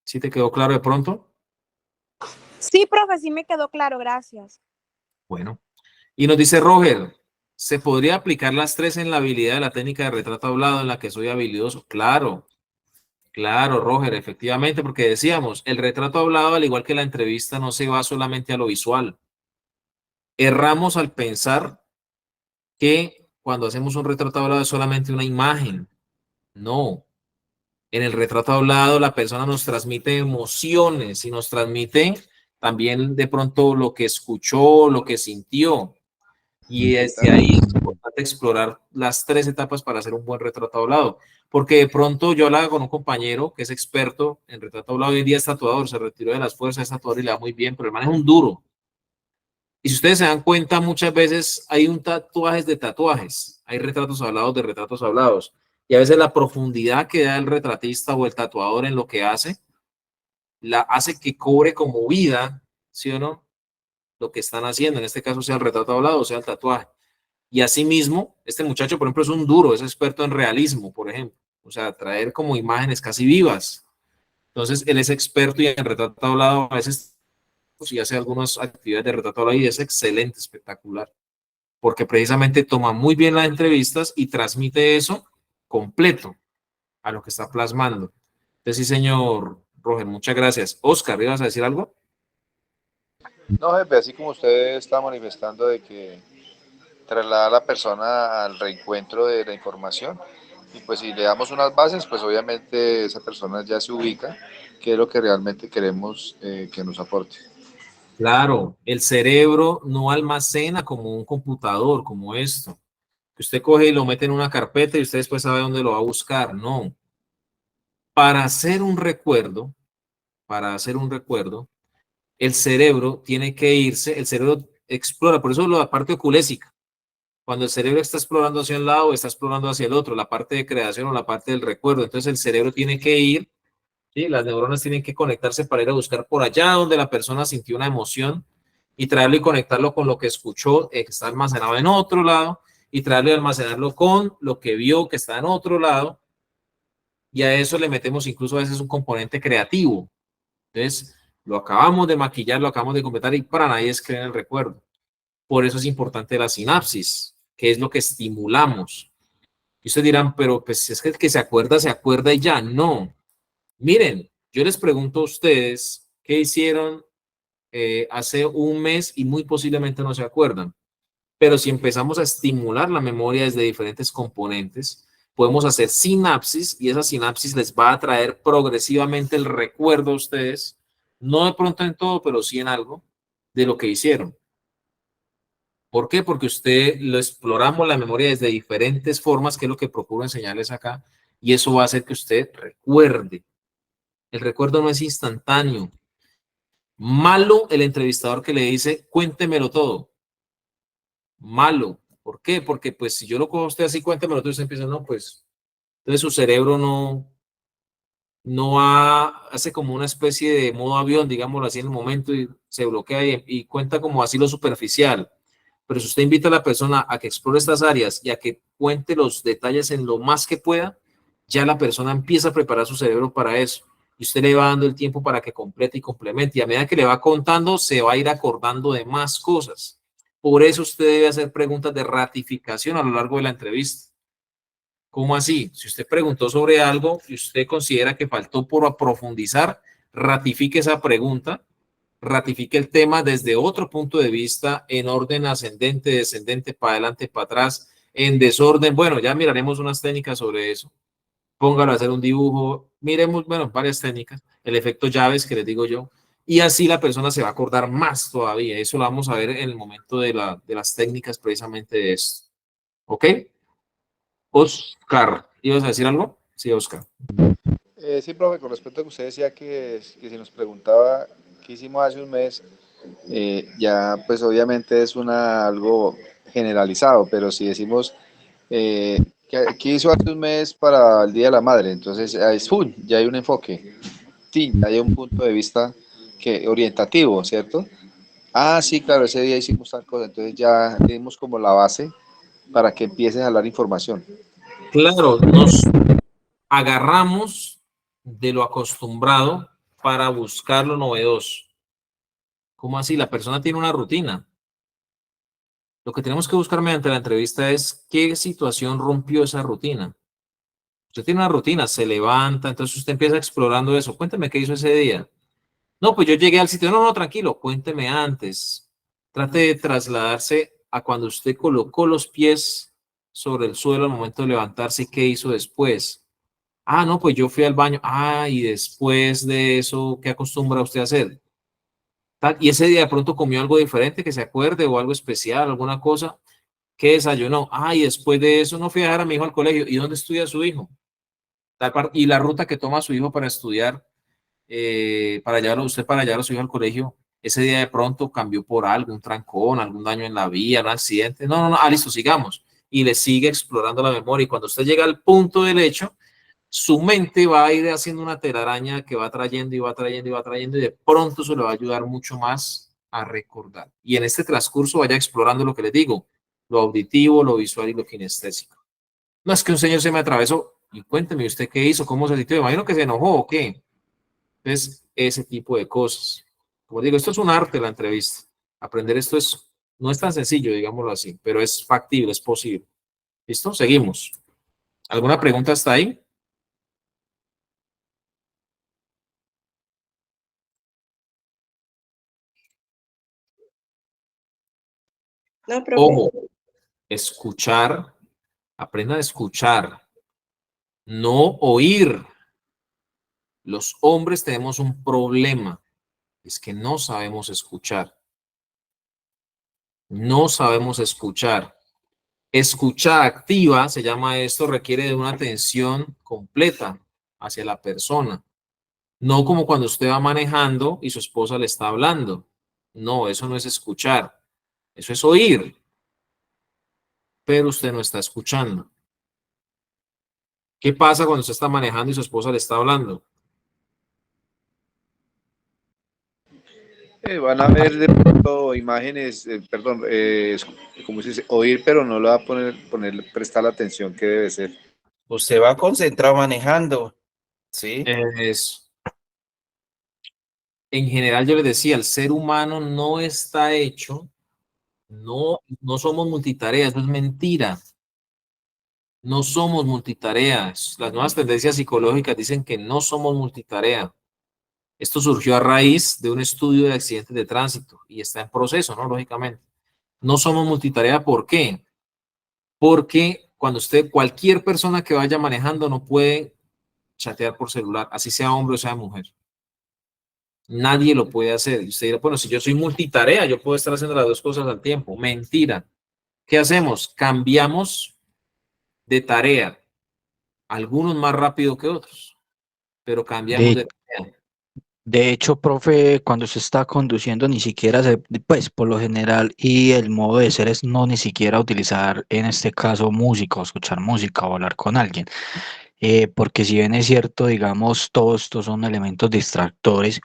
¿Sí te quedó claro de pronto? Sí, profe, sí me quedó claro, gracias. Bueno, y nos dice Roger, ¿se podría aplicar las tres en la habilidad de la técnica de retrato hablado en la que soy habilidoso? Claro, Roger, efectivamente, porque decíamos, el retrato hablado, al igual que la entrevista, no se va solamente a lo visual. Erramos al pensar que cuando hacemos un retrato hablado es solamente una imagen. No. En el retrato hablado la persona nos transmite emociones y nos transmite también de pronto lo que escuchó, lo que sintió. Y desde ahí es importante importante explorar las 3 etapas para hacer un buen retrato hablado. Porque de pronto yo hablaba con un compañero que es experto en retrato hablado, hoy en día es tatuador, se retiró de las fuerzas, es tatuador y le va muy bien, pero el man es un duro. Y si ustedes se dan cuenta, muchas veces hay un tatuajes de tatuajes, hay retratos hablados de retratos hablados. Y a veces la profundidad que da el retratista o el tatuador en lo que hace, la hace que cobre como vida, ¿sí o no? Lo que están haciendo, en este caso sea el retrato hablado o sea el tatuaje. Y asimismo, este muchacho, por ejemplo, es un duro, es experto en realismo, por ejemplo. O sea, traer como imágenes casi vivas. Entonces, él es experto y en retrato hablado a veces y hace algunas actividades de retrato hablado y es excelente, espectacular. Porque precisamente toma muy bien las entrevistas y transmite eso completo a lo que está plasmando. Entonces, sí, señor Roger, muchas gracias. Oscar, ¿ibas a decir algo? No, jefe, así como usted está manifestando de que traslada a la persona al reencuentro de la información y pues si le damos unas bases, pues obviamente esa persona ya se ubica, que es lo que realmente queremos que nos aporte. Claro, el cerebro no almacena como un computador, como esto, que usted coge y lo mete en una carpeta y usted después sabe dónde lo va a buscar. No. Para hacer un recuerdo, el cerebro tiene que irse, el cerebro explora, por eso la parte oculésica. Cuando el cerebro está explorando hacia un lado, está explorando hacia el otro, la parte de creación o la parte del recuerdo. Entonces el cerebro tiene que ir, ¿sí? Las neuronas tienen que conectarse para ir a buscar por allá donde la persona sintió una emoción y traerlo y conectarlo con lo que escuchó, que está almacenado en otro lado, y traerlo y almacenarlo con lo que vio que está en otro lado. Y a eso le metemos incluso a veces un componente creativo. Entonces, lo acabamos de maquillar, lo acabamos de completar y para nadie es creer el recuerdo. Por eso es importante la sinapsis, que es lo que estimulamos. Y ustedes dirán, pero pues es que el que se acuerda y ya. No. Miren, yo les pregunto a ustedes qué hicieron hace un mes y muy posiblemente no se acuerdan. Pero si empezamos a estimular la memoria desde diferentes componentes, podemos hacer sinapsis y esa sinapsis les va a traer progresivamente el recuerdo a ustedes, no de pronto en todo, pero sí en algo de lo que hicieron. ¿Por qué? Porque usted lo exploramos la memoria desde diferentes formas, que es lo que procuro enseñarles acá, y eso va a hacer que usted recuerde. El recuerdo no es instantáneo. Malo el entrevistador que le dice, cuéntemelo todo. Malo. ¿Por qué? Porque pues si yo lo cojo a usted así, cuéntemelo todo, usted empieza, no, pues, entonces su cerebro no hace como una especie de modo avión, digámoslo así en el momento, y se bloquea y cuenta como así lo superficial. Pero si usted invita a la persona a que explore estas áreas y a que cuente los detalles en lo más que pueda, ya la persona empieza a preparar su cerebro para eso. Y usted le va dando el tiempo para que complete y complemente. Y a medida que le va contando, se va a ir acordando de más cosas. Por eso usted debe hacer preguntas de ratificación a lo largo de la entrevista. ¿Cómo así? Si usted preguntó sobre algo y usted considera que faltó por profundizar, ratifique esa pregunta, ratifique el tema desde otro punto de vista, en orden ascendente, descendente, para adelante, para atrás, en desorden. Bueno, ya miraremos unas técnicas sobre eso. Póngalo a hacer un dibujo, miremos, bueno, varias técnicas, el efecto llaves que les digo yo, y así la persona se va a acordar más todavía. Eso lo vamos a ver en el momento de las técnicas precisamente de esto. ¿Ok? Oscar, ¿ibas a decir algo? Sí, Oscar. Sí, profe, con respecto a que usted decía que si nos preguntaba qué hicimos hace un mes, ya pues obviamente es algo generalizado, pero si decimos ¿qué hizo hace un mes para el Día de la Madre? Entonces ya hay un enfoque, sí, ya hay un punto de vista orientativo, ¿cierto? Ah, sí, claro, ese día hicimos tal cosa, entonces ya dimos como la base para que empiecen a hablar información. Claro, nos agarramos de lo acostumbrado para buscar lo novedoso. ¿Cómo así? La persona tiene una rutina. Lo que tenemos que buscar mediante la entrevista es qué situación rompió esa rutina. Usted tiene una rutina, se levanta, entonces usted empieza explorando eso. Cuénteme qué hizo ese día. No, pues yo llegué al sitio. No, tranquilo, cuénteme antes. Trate de trasladarse a cuando usted colocó los pies sobre el suelo al momento de levantarse y qué hizo después. Ah, no, pues yo fui al baño. Ah, y después de eso, ¿qué acostumbra usted a hacer? Y ese día de pronto comió algo diferente que se acuerde o algo especial, alguna cosa. ¿Qué desayunó? Ay, después de eso no fui a dejar a mi hijo al colegio. ¿Y dónde estudia su hijo? Y la ruta que toma su hijo para estudiar, para llevarlo a su hijo al colegio, ese día de pronto cambió por algo, un trancón, algún daño en la vía, un accidente. No, no, no, listo, sigamos. Y le sigue explorando la memoria. Y cuando usted llega al punto del hecho, su mente va a ir haciendo una telaraña que va trayendo y va trayendo y va trayendo, y de pronto eso le va a ayudar mucho más a recordar. Y en este transcurso vaya explorando lo que les digo, lo auditivo, lo visual y lo kinestésico. No es que un señor se me atravesó, y cuénteme usted qué hizo, cómo se sintió, imagino que se enojó o qué. Entonces, ese tipo de cosas. Como digo, esto es un arte, la entrevista. Aprender esto no es tan sencillo, digámoslo así, pero es factible, es posible. ¿Listo? Seguimos. ¿Alguna pregunta hasta ahí? No, profe. Ojo, escuchar, aprenda a escuchar, no oír. Los hombres tenemos un problema, es que no sabemos escuchar. No sabemos escuchar. Escucha activa, se llama esto, requiere de una atención completa hacia la persona. No como cuando usted va manejando y su esposa le está hablando. No, eso no es escuchar. Eso es oír. Pero usted no está escuchando. ¿Qué pasa cuando usted está manejando y su esposa le está hablando? Van a ver de pronto imágenes, perdón, como se dice, oír, pero no le va a prestar la atención que debe ser. Usted va concentrado manejando, ¿sí? En general, yo les decía, el ser humano no está hecho, no somos multitarea, eso es mentira. No somos multitareas. Las nuevas tendencias psicológicas dicen que no somos multitarea. Esto surgió a raíz de un estudio de accidentes de tránsito y está en proceso, ¿no? Lógicamente. No somos multitarea, ¿por qué? Porque cuando cualquier persona que vaya manejando no puede chatear por celular, así sea hombre o sea mujer. Nadie lo puede hacer. Y usted dirá, bueno, si yo soy multitarea, yo puedo estar haciendo las dos cosas al tiempo. Mentira. ¿Qué hacemos? Cambiamos de tarea. Algunos más rápido que otros, pero cambiamos de tarea. De hecho, profe, cuando se está conduciendo ni siquiera pues por lo general y el modo de ser es no ni siquiera utilizar en este caso música o escuchar música o hablar con alguien. Porque si bien es cierto, digamos, todos estos son elementos distractores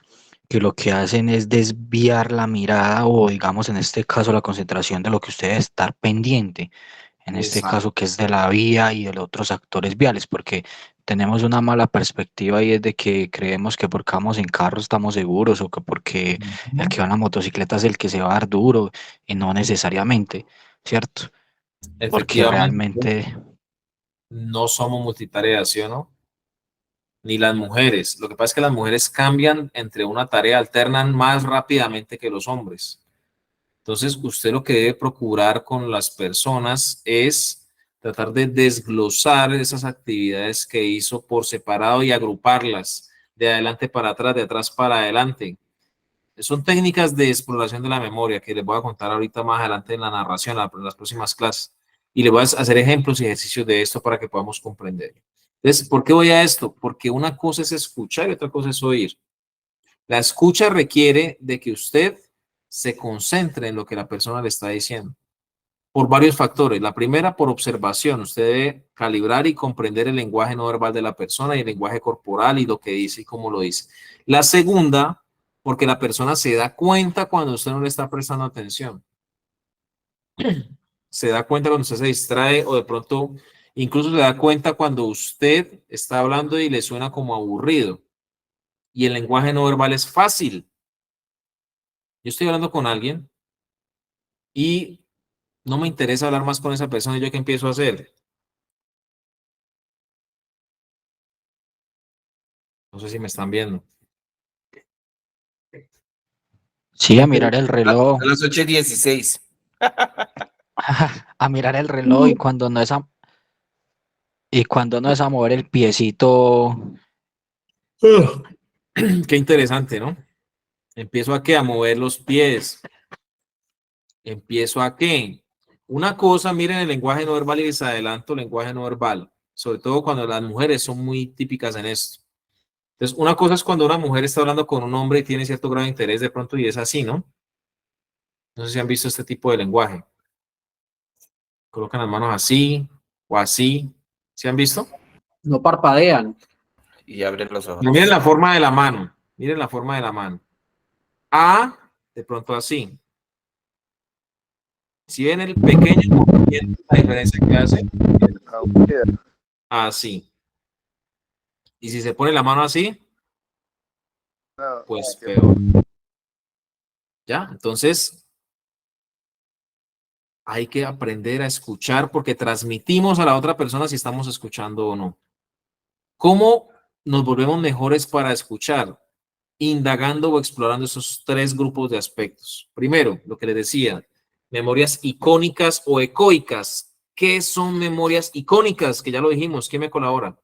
que lo que hacen es desviar la mirada o digamos en este caso la concentración de lo que usted debe estar pendiente, en este caso que es de la vía y de los otros actores viales, porque tenemos una mala perspectiva y es de que creemos que porque vamos en carro estamos seguros o que porque el que va en la motocicleta es el que se va a dar duro y no necesariamente, ¿cierto? Porque realmente... No somos multitareas, ¿sí o no? Ni las mujeres. Lo que pasa es que las mujeres cambian entre una tarea, alternan más rápidamente que los hombres. Entonces, usted lo que debe procurar con las personas es tratar de desglosar esas actividades que hizo por separado y agruparlas de adelante para atrás, de atrás para adelante. Son técnicas de exploración de la memoria que les voy a contar ahorita más adelante en la narración, en las próximas clases. Y les voy a hacer ejemplos y ejercicios de esto para que podamos comprender. Entonces, ¿por qué voy a esto? Porque una cosa es escuchar y otra cosa es oír. La escucha requiere de que usted se concentre en lo que la persona le está diciendo. Por varios factores. La primera, por observación. Usted debe calibrar y comprender el lenguaje no verbal de la persona y el lenguaje corporal y lo que dice y cómo lo dice. La segunda, porque la persona se da cuenta cuando usted no le está prestando atención. Se da cuenta cuando usted se distrae o de pronto incluso se da cuenta cuando usted está hablando y le suena como aburrido. Y el lenguaje no verbal es fácil. Yo estoy hablando con alguien y no me interesa hablar más con esa persona. ¿Y yo qué empiezo a hacer? No sé si me están viendo. Sí, a mirar el reloj. A las 8:16. A mirar el reloj y cuando no es a mover el piecito. Qué interesante, ¿no? ¿Empiezo a qué? A mover los pies. ¿Empiezo a qué? Una cosa, miren el lenguaje no verbal y les adelanto lenguaje no verbal, sobre todo cuando las mujeres son muy típicas en esto. Entonces, una cosa es cuando una mujer está hablando con un hombre y tiene cierto grado de interés de pronto y es así, ¿no? No sé si han visto este tipo de lenguaje. Colocan las manos así o así. ¿Sí han visto? No parpadean. Y abren los ojos. Miren la forma de la mano. Miren la forma de la mano. A, de pronto así. Si ven el pequeño movimiento, la diferencia que hace, así. Y si se pone la mano así, pues peor. ¿Ya? Entonces, hay que aprender a escuchar porque transmitimos a la otra persona si estamos escuchando o no. ¿Cómo nos volvemos mejores para escuchar? Indagando o explorando esos 3 grupos de aspectos. Primero, lo que les decía, memorias icónicas o ecoicas. ¿Qué son memorias icónicas? Que ya lo dijimos. ¿Quién me colabora?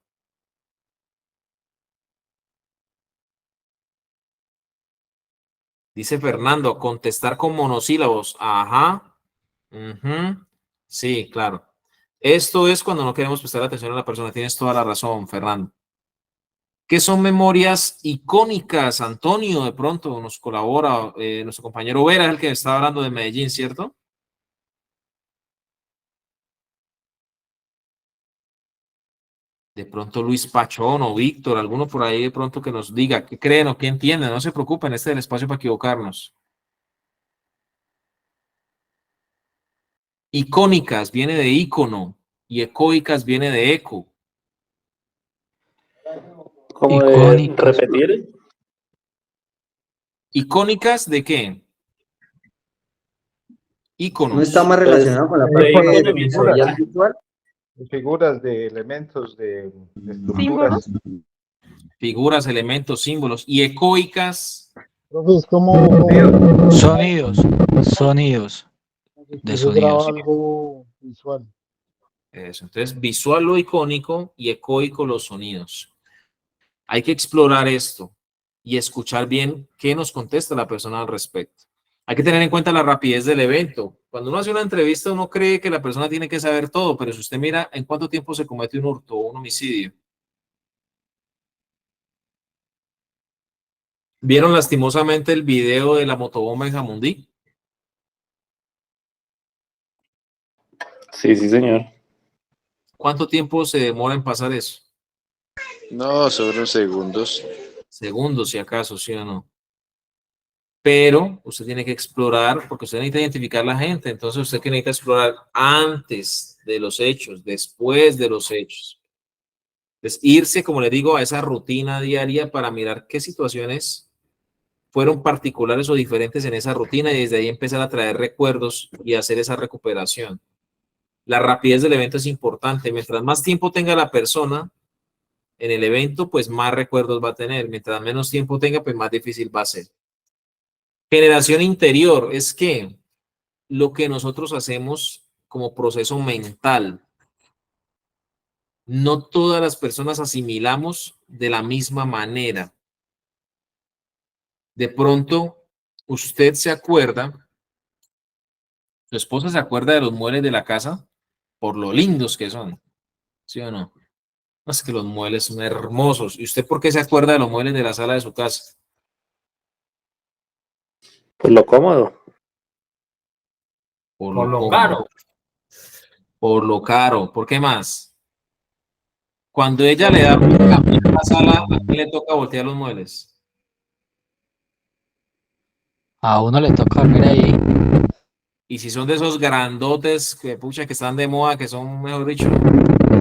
Dice Fernando, contestar con monosílabos. Ajá. Sí, claro. Esto es cuando no queremos prestar atención a la persona. Tienes toda la razón, Fernando. ¿Qué son memorias icónicas? Antonio, de pronto nos colabora. Nuestro compañero Vera es el que está hablando de Medellín, ¿cierto? De pronto Luis Pachón o Víctor, alguno por ahí de pronto que nos diga qué creen o qué entienden. No se preocupen, este es el espacio para equivocarnos. Icónicas viene de ícono y ecoicas viene de eco. ¿Cómo de repetir? ¿Icónicas de qué? Íconos. ¿No está más relacionado con la parte sensorial visual? Figuras de elementos, de estructuras. Figuras, elementos, símbolos. Y ecoicas. Profes, ¿cómo? Sonidos de sonidos. Algo visual. Eso. Entonces, visual lo icónico y ecoico los sonidos. Hay que explorar esto y escuchar bien qué nos contesta la persona al respecto. Hay que tener en cuenta la rapidez del evento. Cuando uno hace una entrevista, uno cree que la persona tiene que saber todo, pero si usted mira en cuánto tiempo se comete un hurto o un homicidio. ¿Vieron lastimosamente el video de la motobomba en Jamundí? Sí, sí, señor. ¿Cuánto tiempo se demora en pasar eso? No, sobre unos segundos. Segundos, si acaso, sí o no. Pero usted tiene que explorar, porque usted necesita identificar la gente, entonces usted que necesita explorar antes de los hechos, después de los hechos. Es irse, como le digo, a esa rutina diaria para mirar qué situaciones fueron particulares o diferentes en esa rutina y desde ahí empezar a traer recuerdos y hacer esa recuperación. La rapidez del evento es importante. Mientras más tiempo tenga la persona en el evento, pues más recuerdos va a tener. Mientras menos tiempo tenga, pues más difícil va a ser. Generación interior es que lo que nosotros hacemos como proceso mental, no todas las personas asimilamos de la misma manera. De pronto, usted se acuerda, su esposa se acuerda de los muebles de la casa por lo lindos que son, ¿sí o no? No, es que los muebles son hermosos. ¿Y usted por qué se acuerda de los muebles de la sala de su casa? Por lo cómodo. Por Por lo cómodo. caro. Por lo caro. ¿Por qué más? Cuando ella le da por cambiar la sala, ¿a quién le toca voltear los muebles? A uno le toca dormir ahí. Y si son de esos grandotes que pucha que están de moda, que son, mejor dicho,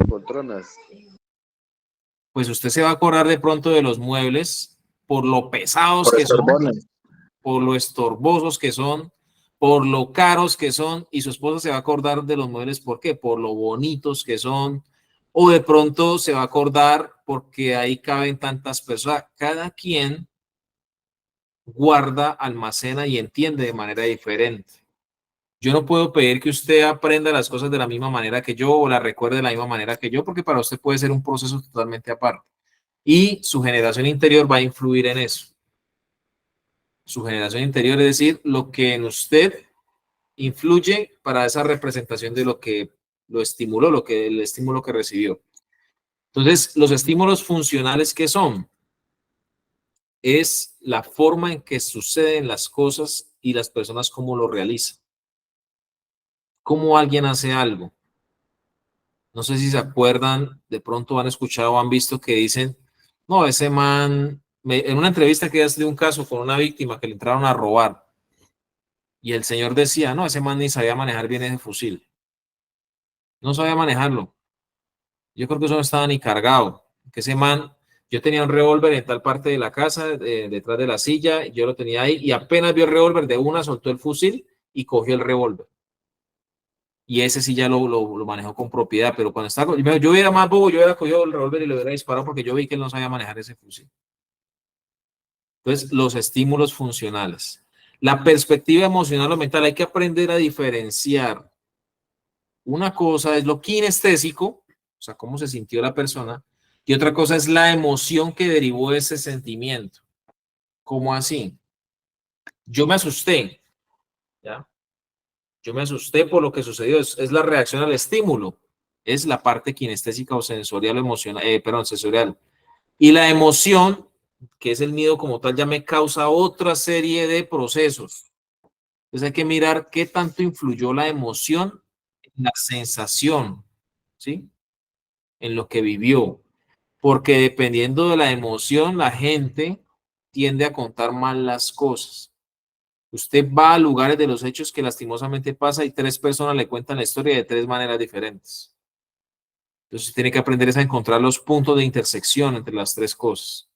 Poltronas. pues usted se va a acordar de pronto de los muebles por lo pesados que son, por lo estorbosos que son, por lo caros que son, y su esposa se va a acordar de los muebles, ¿por qué? Por lo bonitos que son, o de pronto se va a acordar porque ahí caben tantas personas. Cada quien guarda, almacena y entiende de manera diferente. Yo no puedo pedir que usted aprenda las cosas de la misma manera que yo o las recuerde de la misma manera que yo, porque para usted puede ser un proceso totalmente aparte. Y su generación interior va a influir en eso. Su generación interior, es decir, lo que en usted influye para esa representación de lo que lo estimuló, el estímulo que recibió. Entonces, los estímulos funcionales, ¿qué son? Es la forma en que suceden las cosas y las personas cómo lo realizan. Cómo alguien hace algo. No sé si se acuerdan, de pronto han escuchado o han visto que dicen, no, ese man, en una entrevista que hace de un caso con una víctima que le entraron a robar, y el señor decía, no, ese man ni sabía manejar bien ese fusil. No sabía manejarlo. Yo creo que eso no estaba ni cargado. Que ese man, yo tenía un revólver en tal parte de la casa, detrás de la silla, yo lo tenía ahí, y apenas vio el revólver, de una soltó el fusil y cogió el revólver. Y ese sí ya lo manejó con propiedad, pero cuando estaba, yo hubiera más bobo, yo hubiera cogido el revólver y le hubiera disparado porque yo vi que él no sabía manejar ese fusil. Entonces, los estímulos funcionales. La perspectiva emocional o mental, hay que aprender a diferenciar. Una cosa es lo kinestésico, o sea, cómo se sintió la persona, y otra cosa es la emoción que derivó de ese sentimiento. ¿Cómo así? Yo me asusté, ¿ya? Yo me asusté por lo que sucedió, es la reacción al estímulo, es la parte kinestésica o sensorial o emocional, sensorial. Y la emoción, que es el miedo como tal, ya me causa otra serie de procesos. Entonces hay que mirar qué tanto influyó la emoción en la sensación, ¿sí? En lo que vivió. Porque dependiendo de la emoción, la gente tiende a contar mal las cosas. Usted va a lugares de los hechos que lastimosamente pasa y 3 personas le cuentan la historia de 3 maneras diferentes. Entonces tiene que aprender a encontrar los puntos de intersección entre las 3 cosas,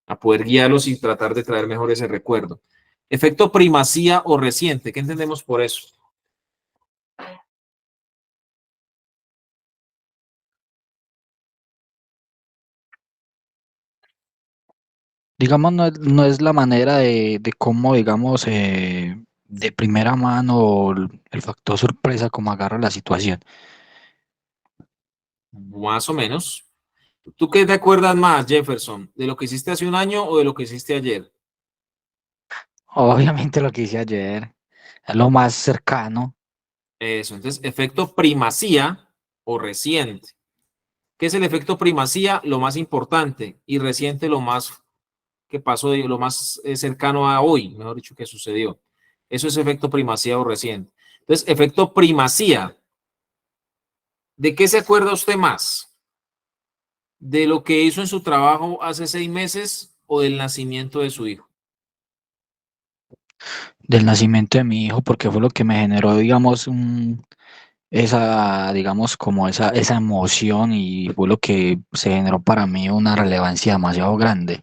a poder guiarlos y tratar de traer mejor ese recuerdo. Efecto primacía o reciente, ¿qué entendemos por eso? Digamos, no es la manera de cómo, digamos, de primera mano el factor sorpresa, como agarra la situación. Más o menos. ¿Tú qué te acuerdas más, Jefferson? ¿De lo que hiciste hace un año o de lo que hiciste ayer? Obviamente lo que hice ayer es lo más cercano. Eso, entonces, efecto primacía o reciente. ¿Qué es el efecto primacía? Lo más importante, y reciente lo más que pasó, lo más cercano a hoy, mejor dicho, que sucedió. Eso es efecto primacía o reciente. Entonces, efecto primacía. ¿De qué se acuerda usted más? ¿De lo que hizo en su trabajo hace 6 meses o del nacimiento de su hijo? Del nacimiento de mi hijo, porque fue lo que me generó, digamos, digamos, como esa emoción, y fue lo que se generó para mí una relevancia demasiado grande.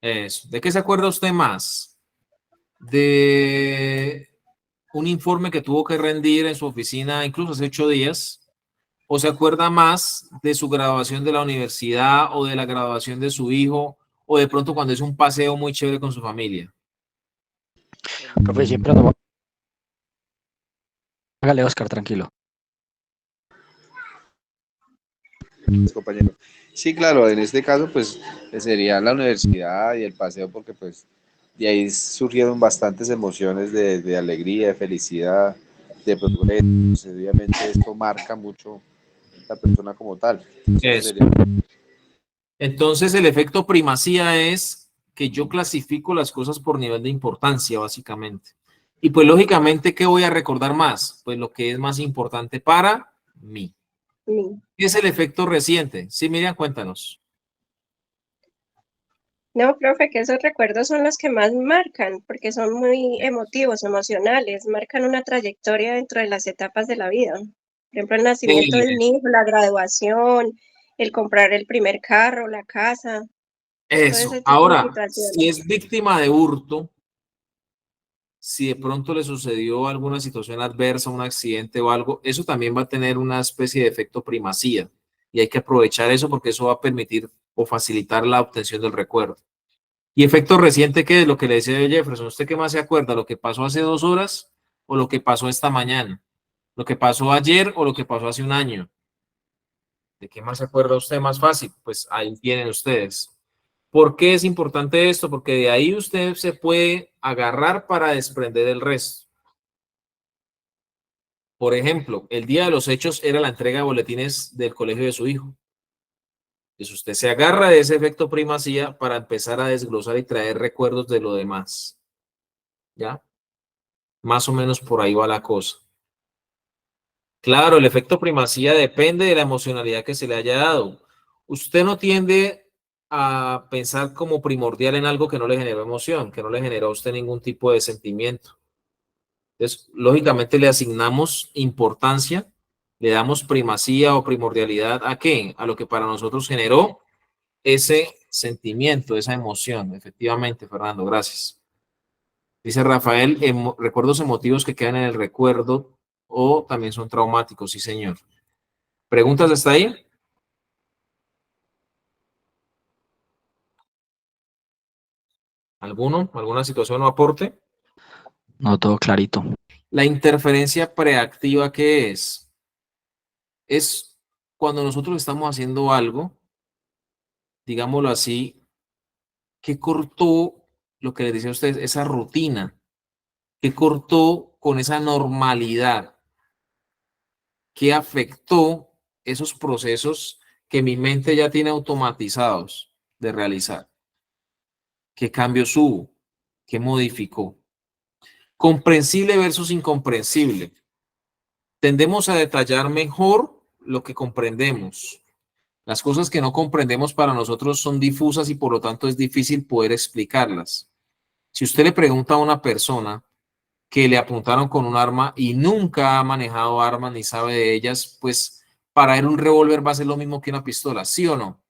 Eso. ¿De qué se acuerda usted más? ¿De un informe que tuvo que rendir en su oficina incluso hace 8 días? ¿O se acuerda más de su graduación de la universidad o de la graduación de su hijo? ¿O de pronto cuando hizo un paseo muy chévere con su familia? Profe, siempre nos va... Hágale, Oscar, tranquilo. Compañero. Sí, claro, en este caso pues sería la universidad y el paseo porque pues de ahí surgieron bastantes emociones de alegría, de felicidad, de progreso. Pues, obviamente esto marca mucho la persona como tal. Eso. Entonces el efecto primacía es que yo clasifico las cosas por nivel de importancia, básicamente. Y pues lógicamente, ¿qué voy a recordar más? Pues lo que es más importante para mí. ¿Qué es el efecto reciente? Sí, Miriam, cuéntanos. No, profe, que esos recuerdos son los que más marcan, porque son muy emotivos, emocionales, marcan una trayectoria dentro de las etapas de la vida. Por ejemplo, el nacimiento del niño, la graduación, el comprar el primer carro, la casa. Eso. Ahora, si es víctima de hurto, si de pronto le sucedió alguna situación adversa, un accidente o algo, eso también va a tener una especie de efecto primacía. Y hay que aprovechar eso porque eso va a permitir o facilitar la obtención del recuerdo. Y efecto reciente, ¿qué es lo que le decía Jefferson? ¿Usted qué más se acuerda? ¿Lo que pasó hace 2 horas o lo que pasó esta mañana? ¿Lo que pasó ayer o lo que pasó hace un año? ¿De qué más se acuerda usted más fácil? Pues ahí tienen ustedes. ¿Por qué es importante esto? Porque de ahí usted se puede agarrar para desprender el resto. Por ejemplo, el día de los hechos era la entrega de boletines del colegio de su hijo. Entonces usted se agarra de ese efecto primacía para empezar a desglosar y traer recuerdos de lo demás. ¿Ya? Más o menos por ahí va la cosa. Claro, el efecto primacía depende de la emocionalidad que se le haya dado. Usted no tiende a pensar como primordial en algo que no le generó emoción, que no le generó a usted ningún tipo de sentimiento. Entonces, lógicamente le asignamos importancia, le damos primacía o primordialidad ¿a qué? A lo que para nosotros generó ese sentimiento, esa emoción. Efectivamente, Fernando, gracias. Dice Rafael, recuerdos emotivos que quedan en el recuerdo o también son traumáticos, sí señor. ¿Preguntas hasta ahí? ¿Alguno? ¿Alguna situación o aporte? No, todo clarito. La interferencia preactiva, ¿qué es? Es cuando nosotros estamos haciendo algo, digámoslo así, que cortó lo que les decía a ustedes, esa rutina, que cortó con esa normalidad, que afectó esos procesos que mi mente ya tiene automatizados de realizar. ¿Qué cambios hubo? ¿Qué modificó? Comprensible versus incomprensible. Tendemos a detallar mejor lo que comprendemos. Las cosas que no comprendemos para nosotros son difusas y por lo tanto es difícil poder explicarlas. Si usted le pregunta a una persona que le apuntaron con un arma y nunca ha manejado armas ni sabe de ellas, pues para él un revólver va a ser lo mismo que una pistola, ¿sí o no?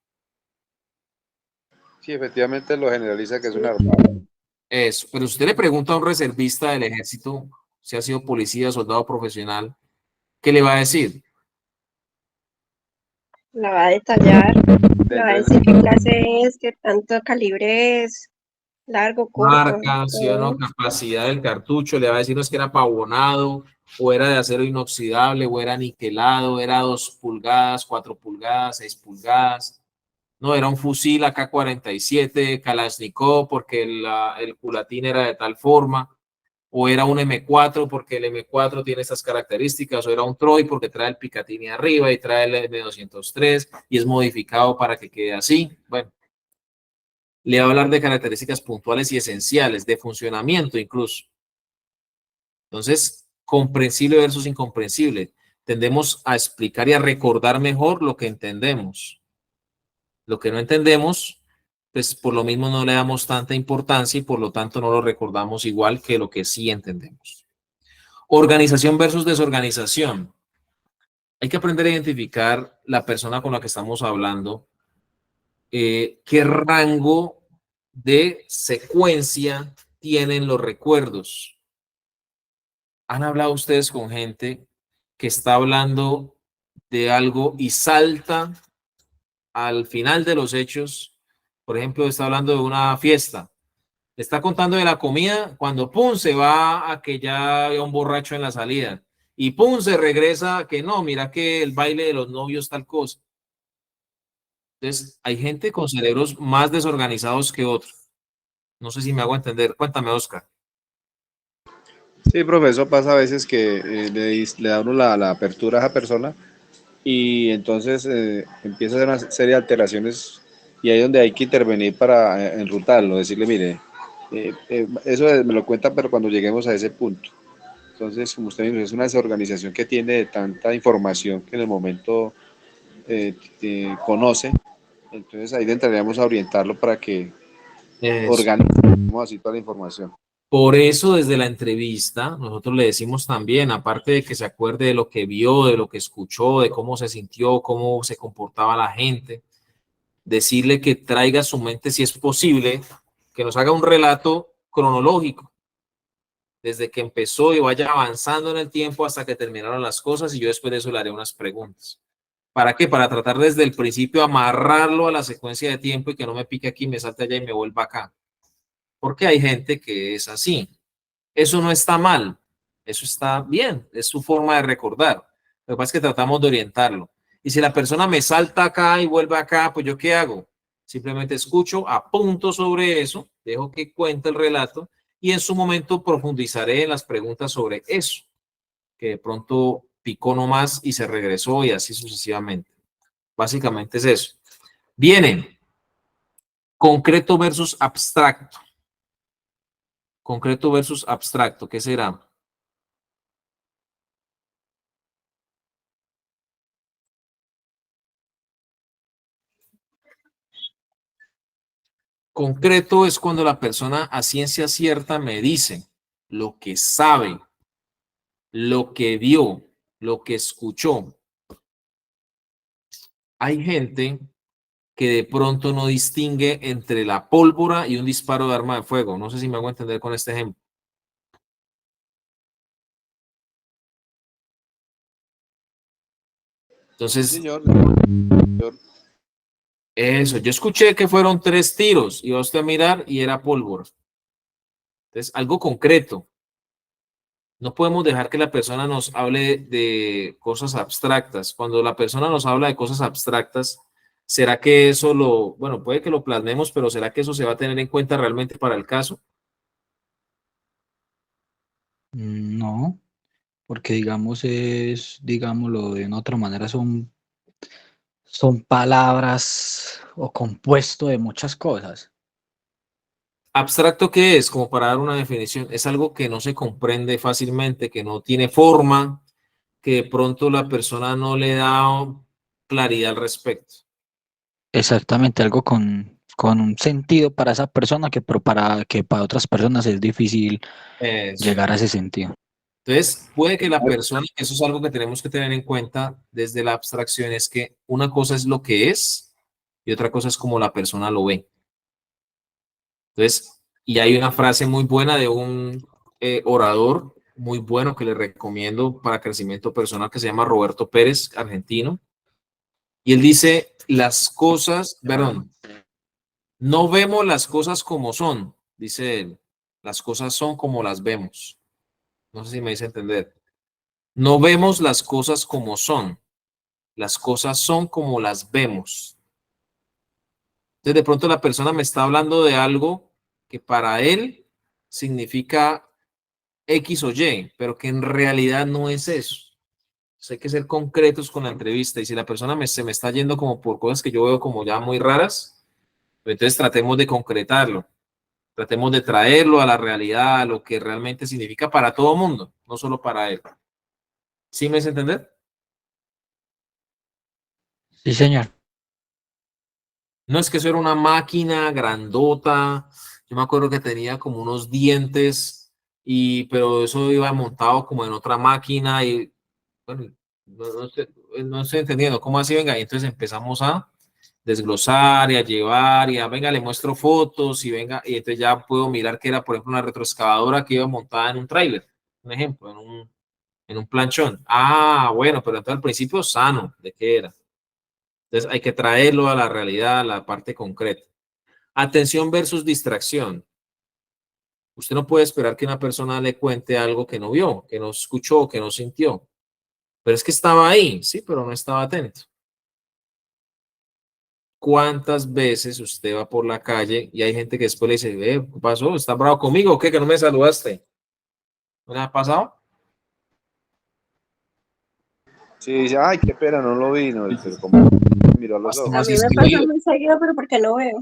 Sí, efectivamente lo generaliza que es un arma. Eso, pero si usted le pregunta a un reservista del ejército, si ha sido policía, soldado profesional, ¿qué le va a decir? La va a detallar, le va a decir qué clase es, qué tanto calibre es, largo, corto. Marca, sí o no, capacidad del cartucho, le va a decir no es que era pavonado, o era de acero inoxidable, o era niquelado, era 2 pulgadas, 4 pulgadas, 6 pulgadas. No, era un fusil AK-47 Kalashnikov porque el culatín era de tal forma, o era un M4 porque el M4 tiene estas características, o era un Troy porque trae el Picatinny arriba y trae el M203 y es modificado para que quede así. Bueno, le va a hablar de características puntuales y esenciales, de funcionamiento incluso. Entonces, comprensible versus incomprensible. Tendemos a explicar y a recordar mejor lo que entendemos. Lo que no entendemos, pues por lo mismo no le damos tanta importancia y por lo tanto no lo recordamos igual que lo que sí entendemos. Organización versus desorganización. Hay que aprender a identificar la persona con la que estamos hablando, qué rango de secuencia tienen los recuerdos. ¿Han hablado ustedes con gente que está hablando de algo y salta al final de los hechos? Por ejemplo, está hablando de una fiesta. Está contando de la comida cuando pum se va a que ya había un borracho en la salida y pum se regresa a que no, mira que el baile de los novios tal cosa. Entonces, hay gente con cerebros más desorganizados que otros. No sé si me hago entender. Cuéntame, Oscar. Sí, profesor, pasa a veces que le da uno la apertura a esa persona y entonces empieza a hacer una serie de alteraciones y ahí es donde hay que intervenir para enrutarlo, decirle, mire, eso me lo cuenta, pero cuando lleguemos a ese punto. Entonces, como usted dice, es una desorganización que tiene de tanta información que en el momento conoce, entonces ahí entraríamos a orientarlo para que organicemos así toda la información. Por eso, desde la entrevista, nosotros le decimos también, aparte de que se acuerde de lo que vio, de lo que escuchó, de cómo se sintió, cómo se comportaba la gente, decirle que traiga a su mente, si es posible, que nos haga un relato cronológico, desde que empezó y vaya avanzando en el tiempo hasta que terminaron las cosas, y yo después de eso le haré unas preguntas. ¿Para qué? Para tratar desde el principio amarrarlo a la secuencia de tiempo y que no me pique aquí, me salte allá y me vuelva acá. Porque hay gente que es así. Eso no está mal, eso está bien, es su forma de recordar. Lo que pasa es que tratamos de orientarlo. Y si la persona me salta acá y vuelve acá, pues ¿yo qué hago? Simplemente escucho, apunto sobre eso, dejo que cuente el relato y en su momento profundizaré en las preguntas sobre eso que de pronto picó nomás y se regresó y así sucesivamente. Básicamente es eso. Viene concreto versus abstracto. Concreto versus abstracto, ¿qué será? Concreto es cuando la persona a ciencia cierta me dice lo que sabe, lo que vio, lo que escuchó. Hay gente que de pronto no distingue entre la pólvora y un disparo de arma de fuego. No sé si me hago entender con este ejemplo. Entonces, Señor. Eso, yo escuché que fueron 3 tiros y va usted a mirar y era pólvora. Entonces, algo concreto. No podemos dejar que la persona nos hable de cosas abstractas. Cuando la persona nos habla de cosas abstractas, ¿será que eso bueno, puede que lo plasmemos, pero ¿será que eso se va a tener en cuenta realmente para el caso? No, porque digamos digámoslo de una otra manera, son palabras o compuesto de muchas cosas. ¿Abstracto qué es? Como para dar una definición, es algo que no se comprende fácilmente, que no tiene forma, que de pronto la persona no le da claridad al respecto. Exactamente, algo con un sentido para esa persona que para otras personas es difícil Eso. llegar a ese sentido. Entonces, puede que la persona, eso es algo que tenemos que tener en cuenta desde la abstracción, es que una cosa es lo que es y otra cosa es como la persona lo ve. Entonces, y hay una frase muy buena de un orador muy bueno que le recomiendo para crecimiento personal que se llama Roberto Pérez, argentino. Y él dice, no vemos las cosas como son, dice él, las cosas son como las vemos. No sé si me hice entender. No vemos las cosas como son, las cosas son como las vemos. Entonces, de pronto la persona me está hablando de algo que para él significa X o Y, pero que en realidad no es eso. Hay que ser concretos con la entrevista y si la persona se me está yendo como por cosas que yo veo como ya muy raras, pues entonces tratemos de concretarlo, tratemos de traerlo a la realidad, a lo que realmente significa para todo mundo, no solo para él. ¿Sí me hace entender? Sí, señor. No es que eso era una máquina grandota, yo me acuerdo que tenía como unos dientes, pero eso iba montado como en otra máquina y bueno, no estoy entendiendo cómo así, venga, y entonces empezamos a desglosar y a llevar y a, venga, le muestro fotos y venga, y entonces ya puedo mirar que era, por ejemplo, una retroexcavadora que iba montada en un tráiler, un ejemplo, en un planchón. Ah, bueno, pero entonces al principio sano, ¿de qué era? Entonces hay que traerlo a la realidad, a la parte concreta. Atención versus distracción. Usted no puede esperar que una persona le cuente algo que no vio, que no escuchó, que no sintió. Pero es que estaba ahí, sí, pero no estaba atento. ¿Cuántas veces usted va por la calle y hay gente que después le dice, ¿qué pasó? ¿Estás bravo conmigo o qué? ¿Que no me saludaste? ¿No le ha pasado? Sí, dice, ay, qué pena, no lo vi, no, pero como miró a los ojos. A mí me pasa muy seguido, pero porque no veo.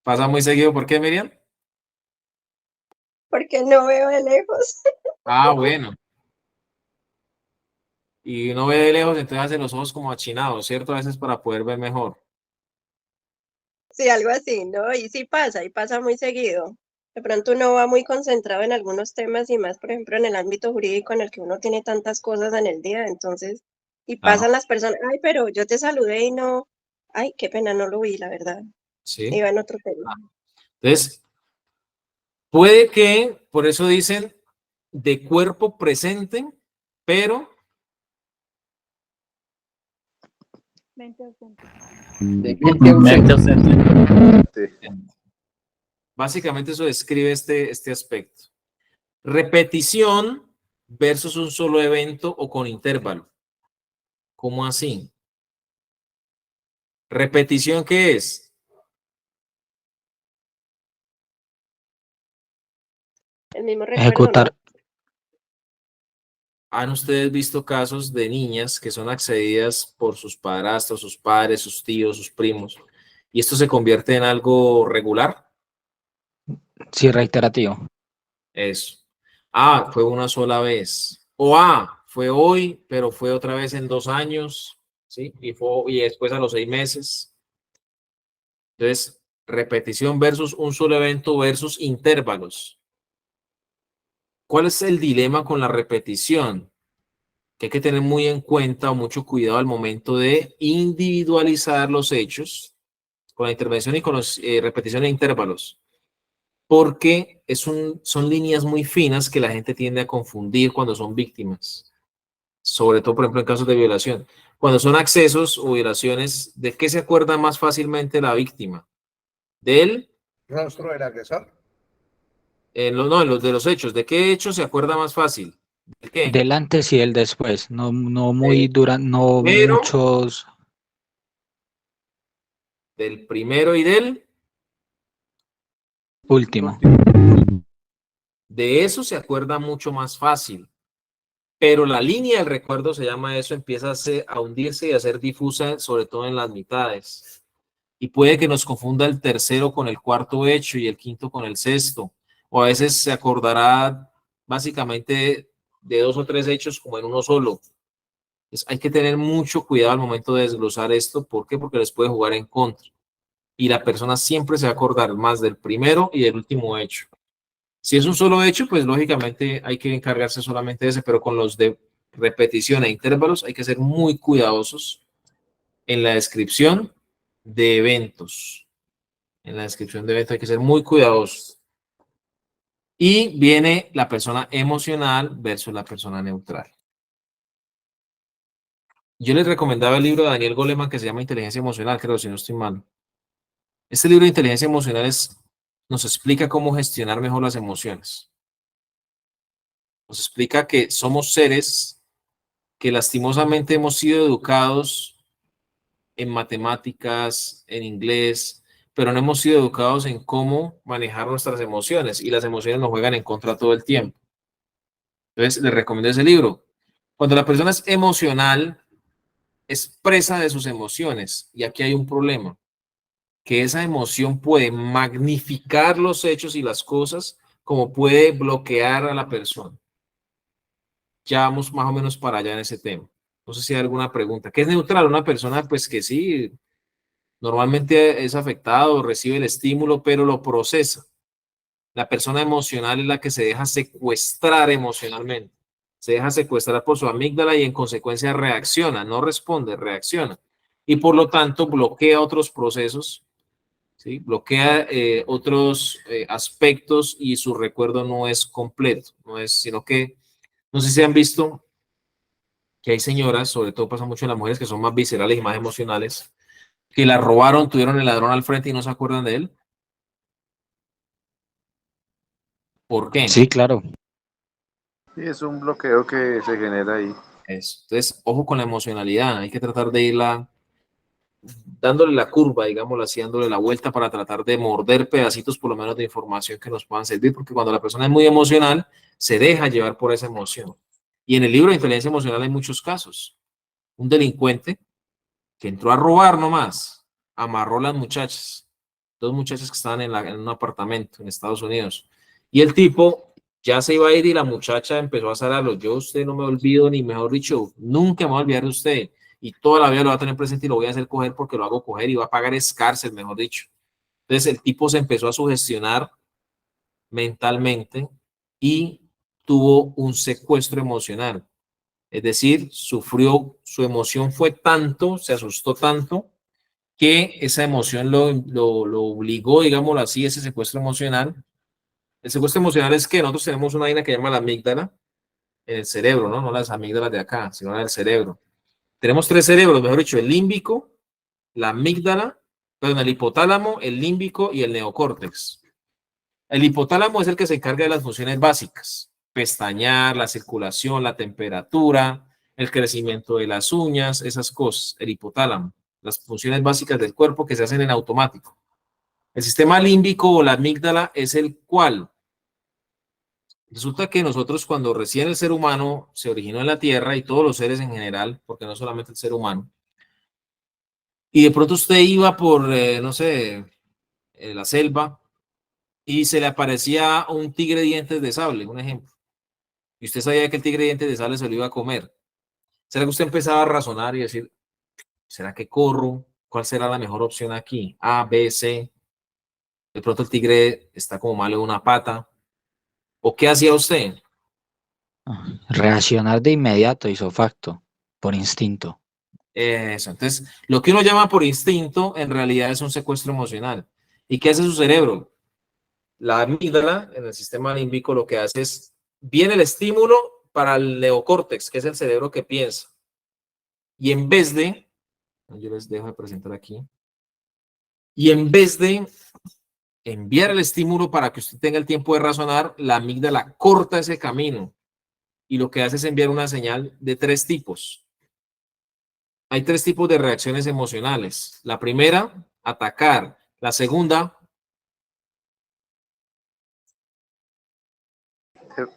¿Pasa muy seguido? ¿Por qué, Miriam? Porque no veo de lejos. Ah, bueno. Y uno ve de lejos, entonces hace los ojos como achinados, ¿cierto? A veces para poder ver mejor. Sí, algo así, ¿no? Y sí pasa, y pasa muy seguido. De pronto uno va muy concentrado en algunos temas y más, por ejemplo, en el ámbito jurídico en el que uno tiene tantas cosas en el día, entonces, y pasan las personas, ay, pero yo te saludé y no, ay, qué pena, no lo vi, la verdad. Sí. Iba en otro tema. Entonces, puede que, por eso dicen, de cuerpo presente, pero Mente ausente. básicamente eso describe este aspecto. Repetición versus un solo evento o con intervalo. ¿Cómo así? ¿Repetición qué es? El mismo recuerdo, ¿no? ¿Han ustedes visto casos de niñas que son accedidas por sus padrastros, sus padres, sus tíos, sus primos, y esto se convierte en algo regular? Sí, reiterativo. Eso. Ah, fue una sola vez. O fue hoy, pero fue otra vez en 2 años, ¿sí? Y después a los 6 meses. Entonces, repetición versus un solo evento versus intervalos. ¿Cuál es el dilema con la repetición? Que hay que tener muy en cuenta o mucho cuidado al momento de individualizar los hechos con la intervención y con las repeticiones e intervalos. Porque son líneas muy finas que la gente tiende a confundir cuando son víctimas. Sobre todo, por ejemplo, en casos de violación. Cuando son accesos o violaciones, ¿de qué se acuerda más fácilmente la víctima? ¿Del rostro del agresor? No, en los de los hechos. ¿De qué hecho se acuerda más fácil? ¿De qué? Del antes y el después, no muy no Pero, muchos. del primero y del Último. De eso se acuerda mucho más fácil. Pero la línea del recuerdo, se llama eso, empieza a hundirse y a ser difusa, sobre todo en las mitades. Y puede que nos confunda el tercero con el cuarto hecho y el quinto con el sexto. O a veces se acordará básicamente de 2 o 3 hechos como en uno solo. Entonces, hay que tener mucho cuidado al momento de desglosar esto. ¿Por qué? Porque les puede jugar en contra. Y la persona siempre se va a acordar más del primero y del último hecho. Si es un solo hecho, pues lógicamente hay que encargarse solamente de ese, pero con los de repetición e intervalos hay que ser muy cuidadosos en la descripción de eventos. En la descripción de eventos hay que ser muy cuidadosos. Y viene la persona emocional versus la persona neutral. Yo les recomendaba el libro de Daniel Goleman que se llama Inteligencia Emocional, creo, si no estoy mal. Este libro de Inteligencia Emocional nos explica cómo gestionar mejor las emociones. Nos explica que somos seres que lastimosamente hemos sido educados en matemáticas, en inglés, pero no hemos sido educados en cómo manejar nuestras emociones, y las emociones nos juegan en contra todo el tiempo. Entonces, les recomiendo ese libro. Cuando la persona es emocional, es presa de sus emociones, y aquí hay un problema, que esa emoción puede magnificar los hechos y las cosas, como puede bloquear a la persona. Ya vamos más o menos para allá en ese tema. No sé si hay alguna pregunta. ¿Qué es neutral? Una persona, pues que sí, normalmente es afectado, recibe el estímulo, pero lo procesa. La persona emocional es la que se deja secuestrar emocionalmente. Se deja secuestrar por su amígdala y en consecuencia reacciona, no responde, reacciona. Y por lo tanto bloquea otros procesos, ¿sí? Bloquea otros aspectos y su recuerdo no es completo, no es, sino que, no sé si han visto que hay señoras, sobre todo pasa mucho en las mujeres que son más viscerales y más emocionales, que la robaron, tuvieron el ladrón al frente y no se acuerdan de él. ¿Por qué? Sí, claro. Sí, es un bloqueo que se genera ahí. Eso. Entonces, ojo con la emocionalidad, hay que tratar de irla dándole la curva, digámoslo así, dándole la vuelta para tratar de morder pedacitos por lo menos de información que nos puedan servir, porque cuando la persona es muy emocional, se deja llevar por esa emoción. Y en el libro de inteligencia emocional hay muchos casos. Un delincuente que entró a robar nomás, amarró a las muchachas, 2 muchachas que estaban en un apartamento en Estados Unidos. Y el tipo ya se iba a ir y la muchacha empezó a zararlo. Yo usted no me olvido, ni mejor dicho, nunca me voy a olvidar de usted. Y toda la vida lo va a tener presente y lo voy a hacer coger porque lo hago coger y va a pagar cárcel, mejor dicho. Entonces el tipo se empezó a sugestionar mentalmente y tuvo un secuestro emocional. Es decir, sufrió, su emoción fue tanto, se asustó tanto, que esa emoción lo obligó, digámoslo así, ese secuestro emocional. El secuestro emocional es que nosotros tenemos una vaina que llama la amígdala en el cerebro, ¿no? No las amígdalas de acá, sino la del cerebro. Tenemos 3 cerebros, mejor dicho, el límbico, la amígdala, perdón, el hipotálamo, el límbico y el neocórtex. El hipotálamo es el que se encarga de las funciones básicas: pestañear, la circulación, la temperatura, el crecimiento de las uñas, esas cosas, el hipotálamo, las funciones básicas del cuerpo que se hacen en automático. El sistema límbico o la amígdala es el cual Resulta que nosotros cuando recién el ser humano se originó en la Tierra y todos los seres en general, porque no solamente el ser humano, y de pronto usted iba por, no sé, la selva y se le aparecía un tigre de dientes de sable, un ejemplo, y usted sabía que el tigre de dientes de sable se lo iba a comer. ¿Será que usted empezaba a razonar y decir, ¿será que corro? ¿Cuál será la mejor opción aquí? A, B, C. De pronto el tigre está como malo de una pata. ¿O qué hacía usted? Reaccionar de inmediato, isofacto, por instinto. Eso. Entonces, lo que uno llama por instinto, en realidad es un secuestro emocional. ¿Y qué hace su cerebro? La amígdala, en el sistema límbico, lo que hace es, viene el estímulo para el neocórtex, que es el cerebro que piensa. Y en vez de, yo les dejo de presentar aquí, y en vez de enviar el estímulo para que usted tenga el tiempo de razonar, la amígdala corta ese camino y lo que hace es enviar una señal de 3 tipos. Hay 3 tipos de reacciones emocionales. La primera, atacar. La segunda,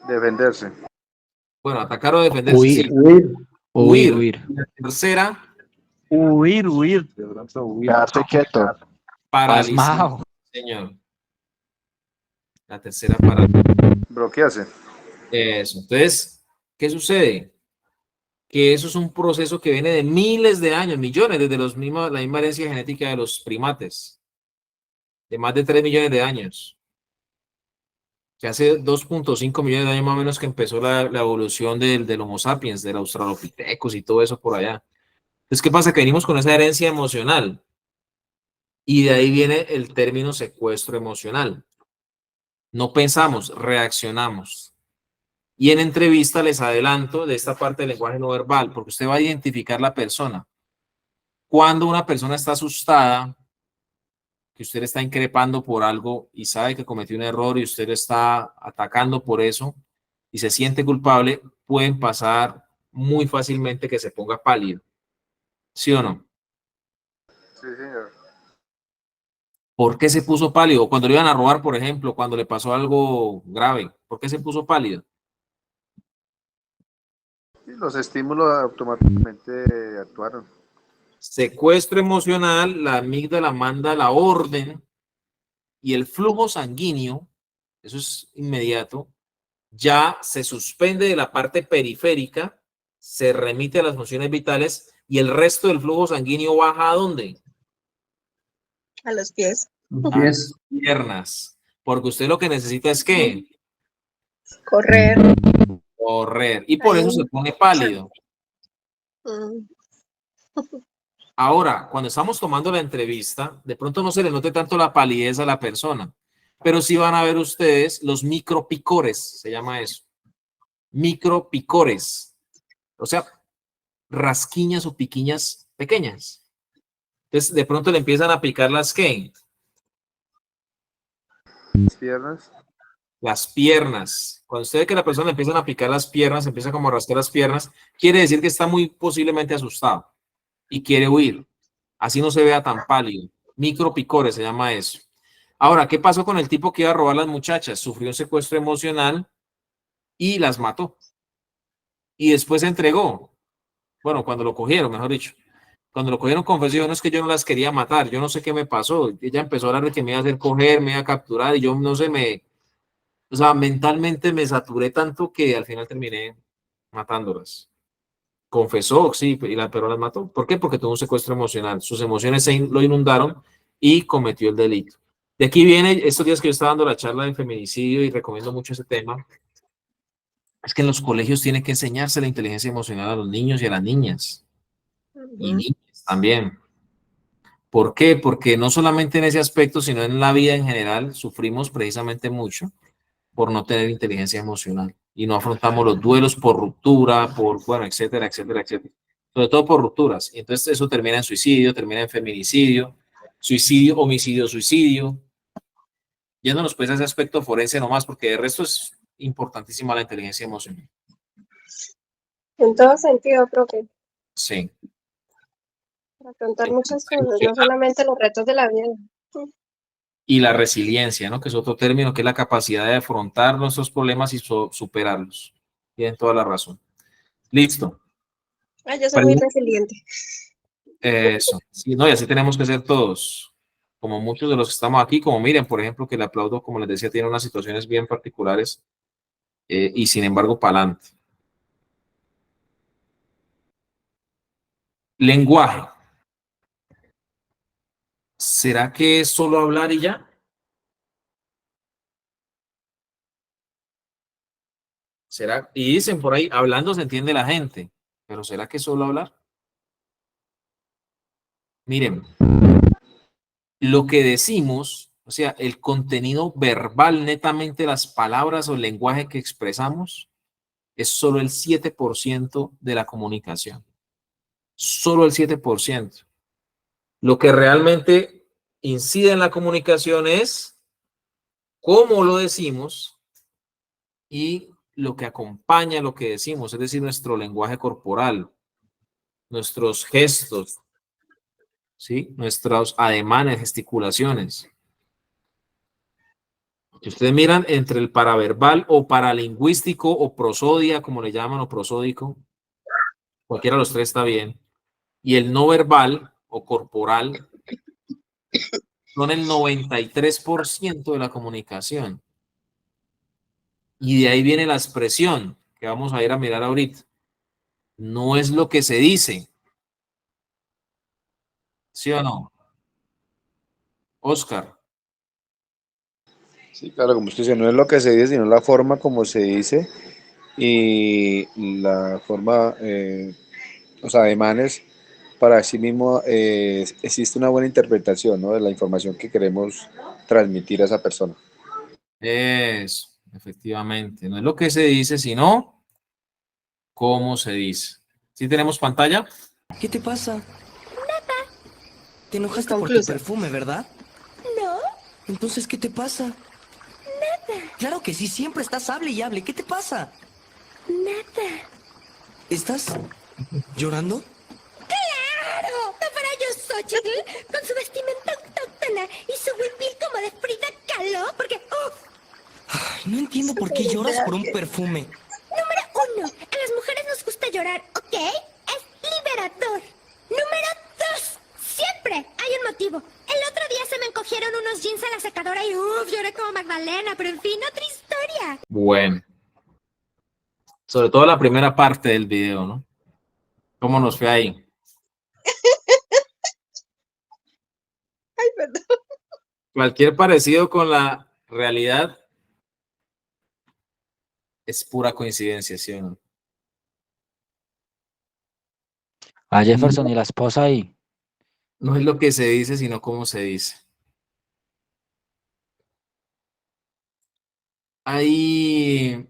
defenderse. bueno, atacar o defenderse. Huir. Sí. Huir. La tercera, Huir. Quedarse quieto. paralizar. Pasmao. Señor. La tercera, paralizar. Bloquearse. Eso. Entonces, ¿qué sucede? Que eso es un proceso que viene de miles de años, millones, desde la misma herencia genética de los primates, de más de 3 millones de años. Que hace 2.5 millones de años más o menos que empezó la evolución del Homo sapiens, del Australopithecus y todo eso por allá. Entonces, ¿qué pasa? Que venimos con esa herencia emocional y de ahí viene el término secuestro emocional. No pensamos, reaccionamos. Y en entrevista les adelanto de esta parte del lenguaje no verbal, porque usted va a identificar la persona. Cuando una persona está asustada, que usted le está increpando por algo y sabe que cometió un error y usted le está atacando por eso y se siente culpable, pueden pasar muy fácilmente que se ponga pálido. ¿Sí o no? Sí, señor. ¿Por qué se puso pálido? Cuando le iban a robar, por ejemplo, cuando le pasó algo grave, ¿por qué se puso pálido? Y los estímulos automáticamente actuaron. Secuestro emocional, la amígdala manda la orden y el flujo sanguíneo, eso es inmediato, ya se suspende de la parte periférica, se remite a las funciones vitales y el resto del flujo sanguíneo baja ¿a dónde? A los pies. A las piernas. Porque usted lo que necesita es ¿qué? Correr. Correr. Y por eso se pone pálido. Ahora, cuando estamos tomando la entrevista, de pronto no se le note tanto la palidez a la persona, pero sí van a ver ustedes los micropicores, se llama eso. Micropicores. O sea, rasquiñas o piquiñas pequeñas. Entonces, de pronto le empiezan a picar las ¿qué? Las piernas. Las piernas. Cuando usted ve que la persona le empiezan a picar las piernas, empieza como a rascar las piernas, quiere decir que está muy posiblemente asustado y quiere huir. Así no se vea tan pálido. Micropicores se llama eso. Ahora, ¿qué pasó con el tipo que iba a robar a las muchachas? Sufrió un secuestro emocional y las mató. Y después se entregó. Bueno, cuando lo cogieron, mejor dicho. Cuando lo cogieron confesó, no es que yo no las quería matar, yo no sé qué me pasó. Ella empezó a hablar de que me iba a hacer coger, me iba a capturar y yo no sé, o sea, mentalmente me saturé tanto que al final terminé matándolas. Confesó, sí, pero las mató. ¿Por qué? Porque tuvo un secuestro emocional. Sus emociones lo inundaron y cometió el delito. De aquí viene, estos días que yo estaba dando la charla de feminicidio y recomiendo mucho ese tema, es que en los colegios tiene que enseñarse la inteligencia emocional a los niños y a las niñas. Y niñas también. ¿Por qué? Porque no solamente en ese aspecto, sino en la vida en general, sufrimos precisamente mucho por no tener inteligencia emocional y no afrontamos los duelos por ruptura, bueno, etcétera, etcétera, etcétera. Sobre todo por rupturas. Y entonces eso termina en suicidio, termina en feminicidio, suicidio, homicidio, suicidio. Yéndonos pues a ese aspecto forense nomás, porque de resto es importantísima la inteligencia emocional. En todo sentido, profe. Sí. Para afrontar muchas cosas, no solamente los retos de la vida. y la resiliencia, ¿no? Que es otro término, que es la capacidad de afrontar nuestros problemas y superarlos. Tienen toda la razón. Listo. Yo soy muy resiliente. Eso. Sí, no, y así tenemos que ser todos. Como muchos de los que estamos aquí, como Miriam, por ejemplo, que le aplaudo, como les decía, tiene unas situaciones bien particulares y sin embargo, para adelante. Lenguaje. ¿Será que es solo hablar y ya? ¿Será? Y dicen por ahí, hablando se entiende la gente, pero ¿será que es solo hablar? Miren, lo que decimos, o sea, el contenido verbal, netamente las palabras o el lenguaje que expresamos, es solo el 7% de la comunicación. Solo el 7%. Lo que realmente incide en la comunicación es cómo lo decimos y lo que acompaña lo que decimos, es decir, nuestro lenguaje corporal, nuestros gestos, ¿sí? Nuestros ademanes, gesticulaciones. Si ustedes miran entre el paraverbal o paralingüístico o prosodia, como le llaman, o prosódico, cualquiera de los tres está bien, y el no verbal o corporal, son el 93% de la comunicación. Y de ahí viene la expresión, que vamos a ir a mirar ahorita. No es lo que se dice. ¿Sí o no? Oscar. Sí, claro, como usted dice, no es lo que se dice, sino la forma como se dice y la forma, los ademanes, para sí mismo existe una buena interpretación, ¿no? De la información que queremos transmitir a esa persona. Eso, efectivamente. No es lo que se dice, sino cómo se dice. ¿Sí tenemos pantalla? ¿Qué te pasa? Nada. Te enojaste por tu perfume, ¿verdad? No. Entonces, ¿qué te pasa? Nada. Claro que sí, siempre estás hable y hable. ¿Qué te pasa? Nada. ¿Estás llorando? ¡Claro! No para yo, Xochitl, con su vestimenta autóctona y su huipil como de Frida Kahlo, porque... Ay, no entiendo por qué lloras por un perfume. Número 1, a las mujeres nos gusta llorar, ¿ok? Es liberador. Número 2, siempre hay un motivo. El otro día se me encogieron unos jeans a la secadora y lloré como Magdalena, pero en fin, otra historia. Bueno. Sobre todo la primera parte del video, ¿no? ¿Cómo nos fue ahí? Ay, perdón. Cualquier parecido con la realidad es pura coincidencia, ¿sí o no? A Jefferson y la esposa ahí. No es lo que se dice, sino cómo se dice. Hay,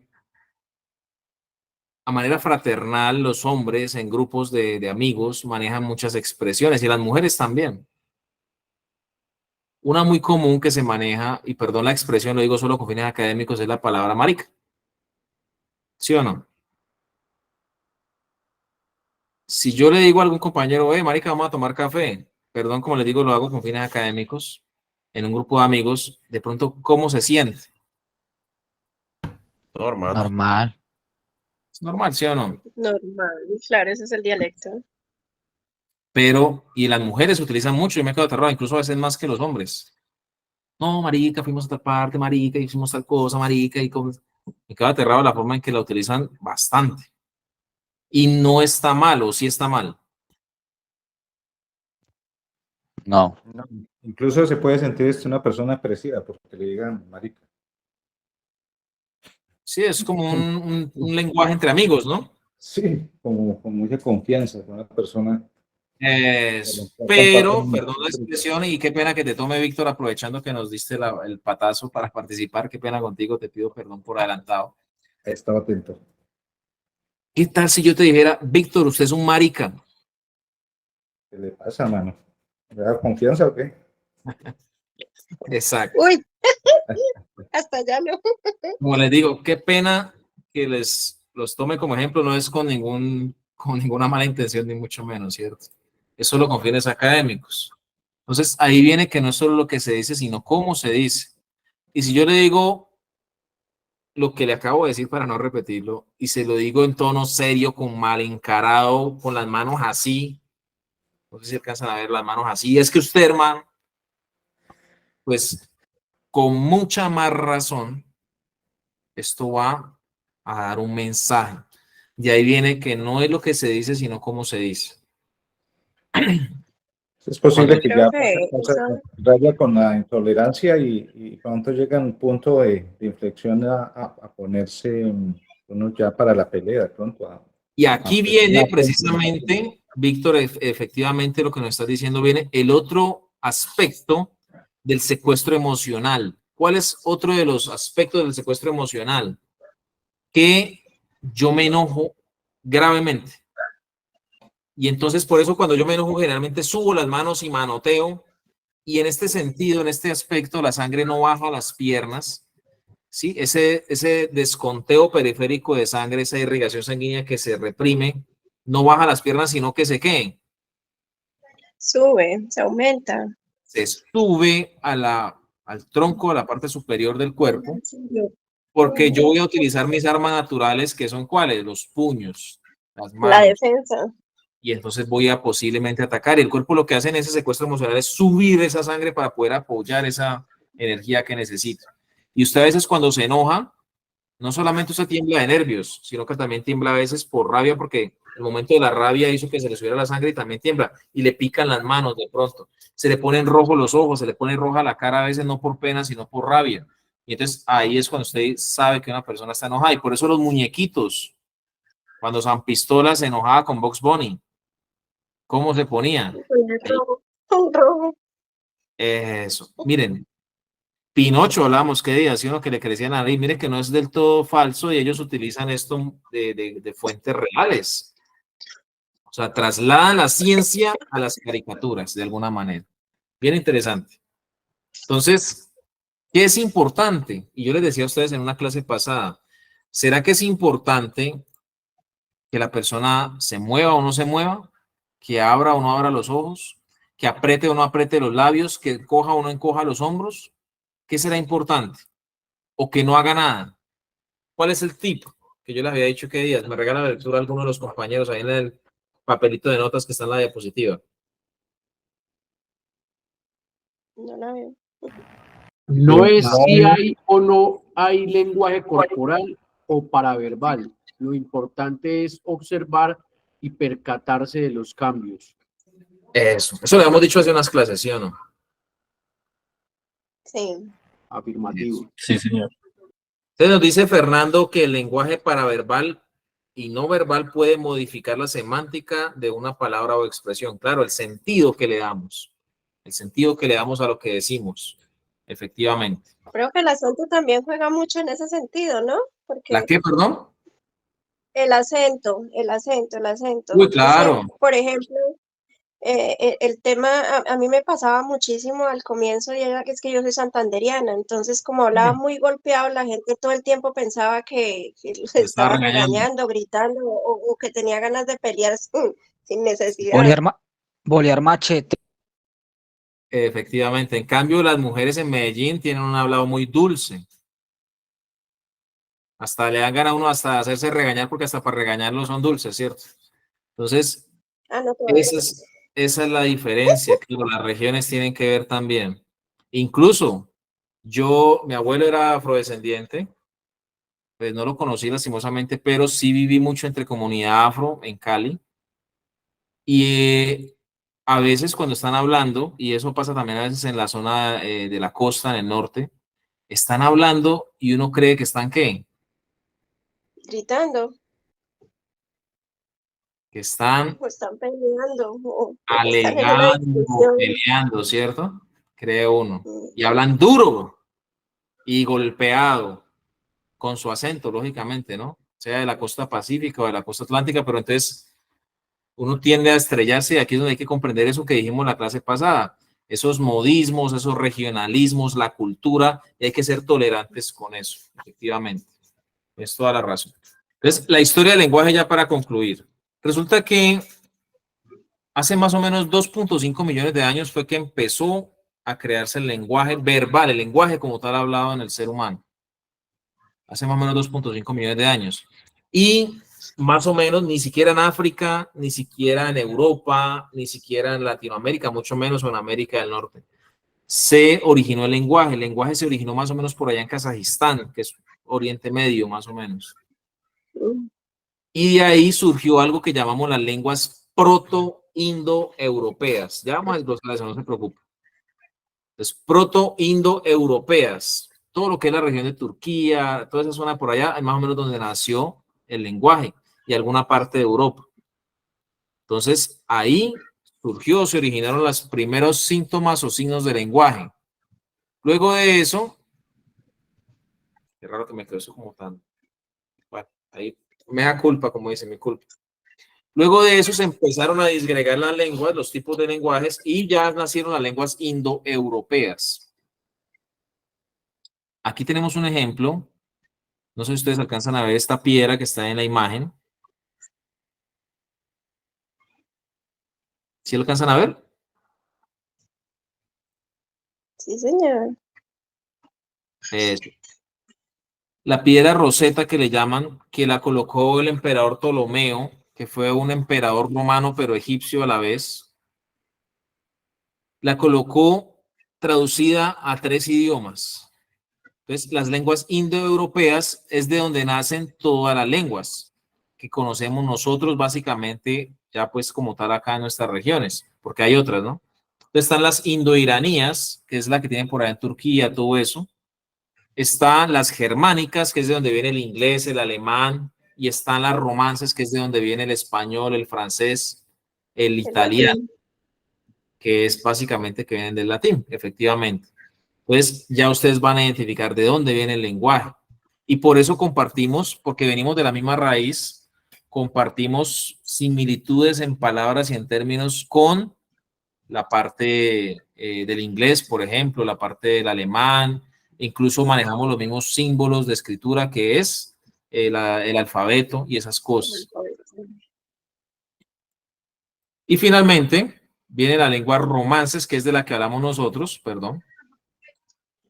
a manera fraternal, los hombres en grupos de amigos manejan muchas expresiones y las mujeres también. Una muy común que se maneja, y perdón la expresión, lo digo solo con fines académicos, es la palabra marica. ¿Sí o no? Si yo le digo a algún compañero, marica, vamos a tomar café, perdón, como les digo, lo hago con fines académicos, en un grupo de amigos, de pronto, ¿cómo se siente? Normal. Normal. Es normal, ¿sí o no? Normal, claro, ese es el dialecto. Pero, y las mujeres utilizan mucho, yo me quedo aterrado, incluso a veces más que los hombres. No, marica, fuimos a tal parte, marica, hicimos tal cosa, marica, y como... Me quedo aterrado la forma en que la utilizan bastante. Y no está mal, o sí está mal. No. No, incluso se puede sentir una persona expresiva porque le digan marica. Sí, es como un lenguaje entre amigos, ¿no? Sí, como con mucha confianza con una persona. Pero, perdón la expresión, y qué pena que te tome, Víctor, aprovechando que nos diste el patazo para participar, qué pena contigo, te pido perdón por adelantado. He estado atento. ¿Qué tal si yo te dijera, Víctor, usted es un marica? ¿Qué le pasa, mano? ¿Le da confianza o qué? Exacto. Uy, hasta allá no. Como les digo, qué pena que los tome como ejemplo, no es con ninguna mala intención, ni mucho menos, ¿cierto? Es solo con fines académicos. Entonces, ahí viene que no es solo lo que se dice, sino cómo se dice. Y si yo le digo lo que le acabo de decir para no repetirlo, y se lo digo en tono serio, con mal encarado, con las manos así, no sé si alcanzan a ver las manos así, es que usted, hermano, pues con mucha más razón, esto va a dar un mensaje. De ahí viene que no es lo que se dice, sino cómo se dice. Es posible que ya Profe, raya con la intolerancia y pronto llega un punto de inflexión a ponerse uno ya para la pelea, de pronto. Y aquí viene precisamente, Víctor, efectivamente lo que nos estás diciendo, viene el otro aspecto del secuestro emocional. ¿Cuál es otro de los aspectos del secuestro emocional? Que yo me enojo gravemente. Y entonces por eso cuando yo me enojo generalmente subo las manos y manoteo. Y en este sentido, en este aspecto, la sangre no baja a las piernas. ¿Sí? Ese desconteo periférico de sangre, esa irrigación sanguínea que se reprime, no baja a las piernas, sino que se ¿qué? sube, se aumenta. Se sube al tronco, a la parte superior del cuerpo, porque yo voy a utilizar mis armas naturales, que son ¿cuáles? Los puños, las manos. La defensa. Y entonces voy a posiblemente atacar. Y el cuerpo lo que hace en ese secuestro emocional es subir esa sangre para poder apoyar esa energía que necesita. Y usted a veces cuando se enoja, no solamente usted tiembla de nervios, sino que también tiembla a veces por rabia, porque el momento de la rabia hizo que se le subiera la sangre y también tiembla. Y le pican las manos de pronto. Se le ponen rojos los ojos, se le pone roja la cara a veces no por pena, sino por rabia. Y entonces ahí es cuando usted sabe que una persona está enojada. Y por eso los muñequitos, cuando San Pistola se enojaba con Bugs Bunny, ¿cómo se ponía? Un rojo. Eso. Miren, Pinocho, hablamos qué día, ¿sí? Uno que le crecía la nariz. Miren que no es del todo falso y ellos utilizan esto de fuentes reales. O sea, trasladan la ciencia a las caricaturas de alguna manera. Bien interesante. Entonces, ¿qué es importante? Y yo les decía a ustedes en una clase pasada, ¿será que es importante que la persona se mueva o no se mueva? ¿Que abra o no abra los ojos? ¿Que apriete o no apriete los labios? ¿Que encoja o no encoja los hombros? ¿Qué será importante? ¿O que no haga nada? ¿Cuál es el tip? Que yo les había dicho que días. Me regala la lectura alguno de los compañeros ahí en el papelito de notas que está en la diapositiva. No la veo. No es si hay o no hay lenguaje corporal o paraverbal. Lo importante es observar y percatarse de los cambios. Eso lo habíamos dicho hace unas clases, ¿sí o no? Sí. Afirmativo. Sí, señor. Entonces nos dice Fernando que el lenguaje paraverbal y no verbal puede modificar la semántica de una palabra o expresión. Claro, el sentido que le damos. El sentido que le damos a lo que decimos. Efectivamente. Creo que el acento también juega mucho en ese sentido, ¿no? Porque ¿La qué, perdón? el acento. Uy, claro. Por ejemplo, el tema, a mí me pasaba muchísimo al comienzo y era que es que yo soy santanderiana, entonces como hablaba muy golpeado, la gente todo el tiempo pensaba que le estaba regañando, gritando o que tenía ganas de pelear sin necesidad. Bolear machete. Efectivamente. En cambio, las mujeres en Medellín tienen un hablado muy dulce. Hasta le dan ganas a uno hasta hacerse regañar porque hasta para regañarlo son dulces, ¿cierto? Entonces, esa es la diferencia. Claro, las regiones tienen que ver también. Incluso, mi abuelo era afrodescendiente, pues no lo conocí lastimosamente, pero sí viví mucho entre comunidad afro en Cali. Y a veces cuando están hablando, y eso pasa también a veces en la zona de la costa, en el norte, están hablando y uno cree que están ¿qué? Gritando. Que están o están peleando. Alegando, peleando, ¿cierto? Cree uno. Y hablan duro y golpeado, con su acento, lógicamente, ¿no? Sea de la costa pacífica o de la costa atlántica, pero entonces uno tiende a estrellarse y aquí es donde hay que comprender eso que dijimos en la clase pasada. Esos modismos, esos regionalismos, la cultura, y hay que ser tolerantes con eso, efectivamente. Es toda la razón. Entonces, la historia del lenguaje ya para concluir. Resulta que Hace más o menos 2.5 millones de años fue que empezó a crearse el lenguaje verbal, el lenguaje como tal hablado en el ser humano. Hace más o menos 2.5 millones de años. Y más o menos ni siquiera en África, ni siquiera en Europa, ni siquiera en Latinoamérica, mucho menos en América del Norte, se originó el lenguaje. El lenguaje se originó más o menos por allá en Kazajistán, que es Oriente Medio, más o menos. Y de ahí surgió algo que llamamos las lenguas proto-indoeuropeas. Ya vamos a desglosar eso, no se preocupe. Entonces, proto-indoeuropeas. Todo lo que es la región de Turquía, toda esa zona por allá, es más o menos donde nació el lenguaje y alguna parte de Europa. Entonces, ahí surgió, se originaron los primeros síntomas o signos de lenguaje. Luego de eso, qué raro que me quedó eso como tan... Bueno, ahí me da culpa, como dice, mi culpa. Luego de eso se empezaron a disgregar las lenguas, los tipos de lenguajes, y ya nacieron las lenguas indoeuropeas. Aquí tenemos un ejemplo. No sé si ustedes alcanzan a ver esta piedra que está en la imagen. ¿Sí lo alcanzan a ver? Sí, señor. La piedra Roseta que le llaman, que la colocó el emperador Ptolomeo, que fue un emperador romano pero egipcio a la vez. La colocó traducida a 3 idiomas. Entonces, las lenguas indoeuropeas es de donde nacen todas las lenguas que conocemos nosotros básicamente ya pues como tal acá en nuestras regiones, porque hay otras, ¿no? Entonces están las indoiranías, que es la que tienen por ahí en Turquía, todo eso. Están las germánicas, que es de donde viene el inglés, el alemán, y están las romances, que es de donde viene el español, el francés, el italiano, que es básicamente que vienen del latín, efectivamente. Entonces ya ustedes van a identificar de dónde viene el lenguaje. Y por eso compartimos, porque venimos de la misma raíz, compartimos similitudes en palabras y en términos con la parte del inglés, por ejemplo, la parte del alemán, incluso manejamos los mismos símbolos de escritura que es el alfabeto y esas cosas. Y finalmente viene la lengua romances, que es de la que hablamos nosotros, perdón,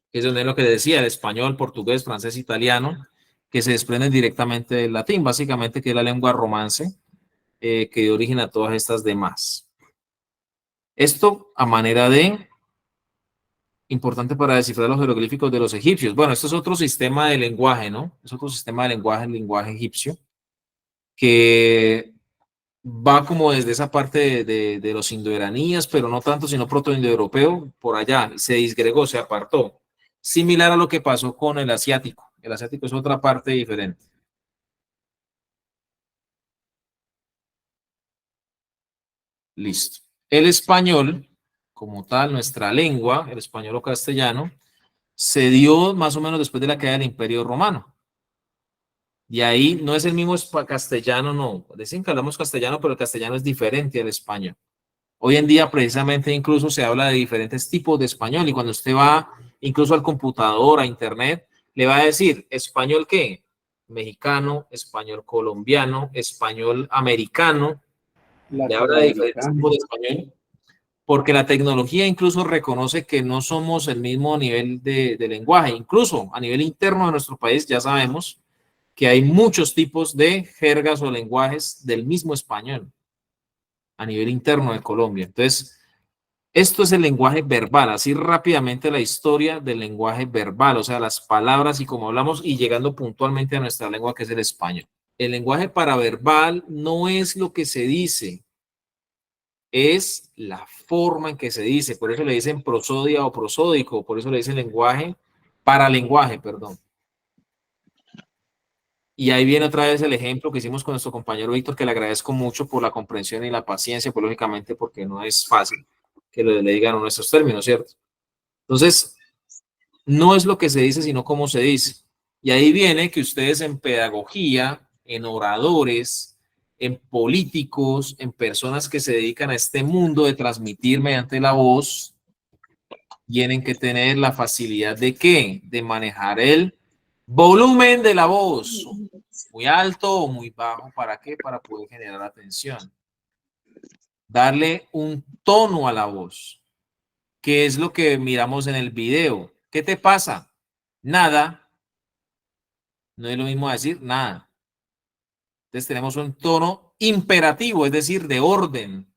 que es donde es lo que decía, el español, portugués, francés, italiano, que se desprenden directamente del latín, básicamente que es la lengua romance, que dio origen a todas estas demás. Esto a manera de importante para descifrar los jeroglíficos de los egipcios. Bueno, esto es otro sistema de lenguaje, ¿no? Es otro sistema de lenguaje, el lenguaje egipcio, que va como desde esa parte de los indoiraníes, pero no tanto, sino proto-indoeuropeo, por allá, se disgregó, se apartó. Similar a lo que pasó con el asiático. El asiático es otra parte diferente. Listo. El español, como tal, nuestra lengua, el español o castellano, se dio más o menos después de la caída del Imperio Romano. Y ahí no es el mismo castellano, no. Dicen que hablamos castellano, pero el castellano es diferente al español. Hoy en día, precisamente, incluso se habla de diferentes tipos de español. Y cuando usted va incluso al computador, a internet, le va a decir, ¿español qué? Mexicano, español colombiano, español americano. Le habla de diferentes tipos de español. Porque la tecnología incluso reconoce que no somos el mismo nivel de lenguaje. Incluso a nivel interno de nuestro país ya sabemos que hay muchos tipos de jergas o lenguajes del mismo español a nivel interno de Colombia. Entonces, esto es el lenguaje verbal, así rápidamente la historia del lenguaje verbal, o sea, las palabras y como hablamos y llegando puntualmente a nuestra lengua que es el español. El lenguaje paraverbal no es lo que se dice, es la forma en que se dice, por eso le dicen prosodia o prosódico, por eso le dicen lenguaje, paralenguaje, perdón. Y ahí viene otra vez el ejemplo que hicimos con nuestro compañero Víctor, que le agradezco mucho por la comprensión y la paciencia, pues lógicamente porque no es fácil que le digan en nuestros términos, ¿cierto? Entonces, no es lo que se dice, sino cómo se dice. Y ahí viene que ustedes en pedagogía, en oradores, en políticos, en personas que se dedican a este mundo de transmitir mediante la voz, tienen que tener la facilidad de ¿qué? De manejar el volumen de la voz, muy alto o muy bajo, ¿para qué? Para poder generar atención. darle un tono a la voz, que es lo que miramos en el video. ¿Qué te pasa? Nada. No es lo mismo decir nada. Entonces tenemos un tono imperativo, es decir, de orden.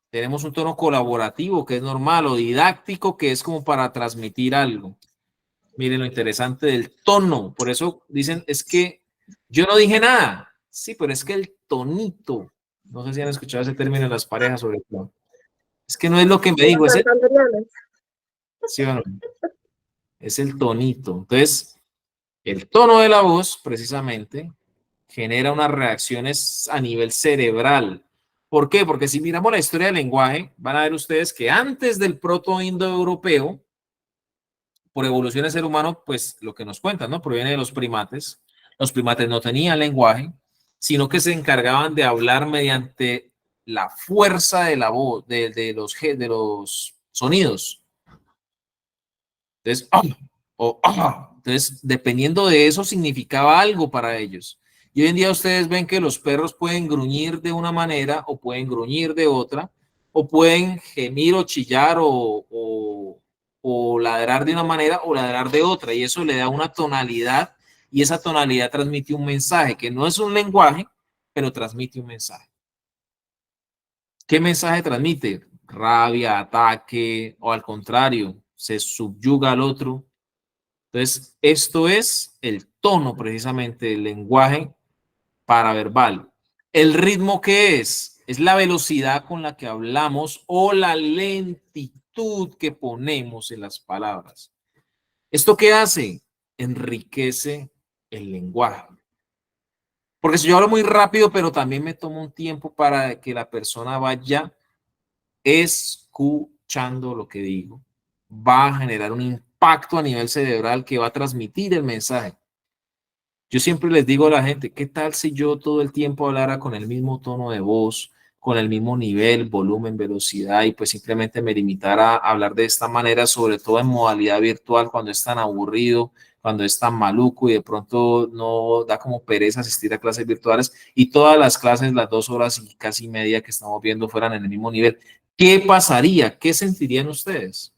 Tenemos un tono colaborativo, que es normal, o didáctico, que es como para transmitir algo. Miren lo interesante del tono. Por eso dicen, es que yo no dije nada. Sí, pero es que el tonito, no sé si han escuchado ese término en las parejas sobre todo. Es que no es lo que me digo, es el, ¿sí o no? Es el tonito. Entonces, el tono de la voz, precisamente, genera unas reacciones a nivel cerebral. ¿Por qué? Porque si miramos la historia del lenguaje, van a ver ustedes que antes del proto-indoeuropeo, por evolución del ser humano, pues lo que nos cuentan, ¿no? Proviene de los primates. Los primates no tenían lenguaje, sino que se encargaban de hablar mediante la fuerza de la voz, de los sonidos. Entonces, entonces, dependiendo de eso, significaba algo para ellos. Y hoy en día ustedes ven que los perros pueden gruñir de una manera o pueden gruñir de otra, o pueden gemir o chillar o ladrar de una manera o ladrar de otra. Y eso le da una tonalidad y esa tonalidad transmite un mensaje que no es un lenguaje, pero transmite un mensaje. ¿Qué mensaje transmite? Rabia, ataque o al contrario, se subyuga al otro. Entonces, esto es el tono precisamente del lenguaje paraverbal. ¿El ritmo qué es? Es la velocidad con la que hablamos o la lentitud que ponemos en las palabras. ¿Esto qué hace? Enriquece el lenguaje. Porque si yo hablo muy rápido, pero también me tomo un tiempo para que la persona vaya escuchando lo que digo, va a generar un impacto a nivel cerebral que va a transmitir el mensaje. Yo siempre les digo a la gente, ¿qué tal si yo todo el tiempo hablara con el mismo tono de voz, con el mismo nivel, volumen, velocidad y pues simplemente me limitara a hablar de esta manera, sobre todo en modalidad virtual cuando es tan aburrido, cuando es tan maluco y de pronto no da como pereza asistir a clases virtuales y todas las clases, las 2 horas y casi media que estamos viendo fueran en el mismo nivel? ¿Qué pasaría? ¿Qué sentirían ustedes?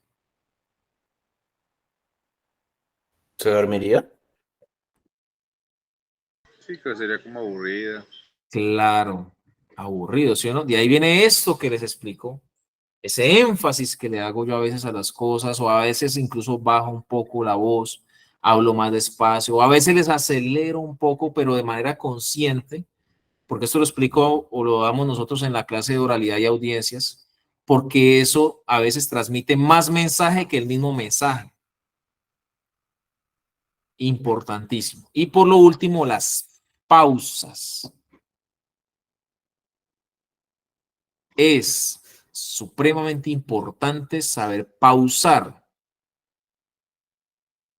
¿Se dormiría? Sí, que sería como aburrida. Claro, aburrido, ¿sí o no? De ahí viene esto que les explico, ese énfasis que le hago yo a veces a las cosas, o a veces incluso bajo un poco la voz, hablo más despacio, o a veces les acelero un poco, pero de manera consciente, porque esto lo explico o lo damos nosotros en la clase de oralidad y audiencias, porque eso a veces transmite más mensaje que el mismo mensaje. Importantísimo. Y por lo último, las pausas. Es supremamente importante saber pausar.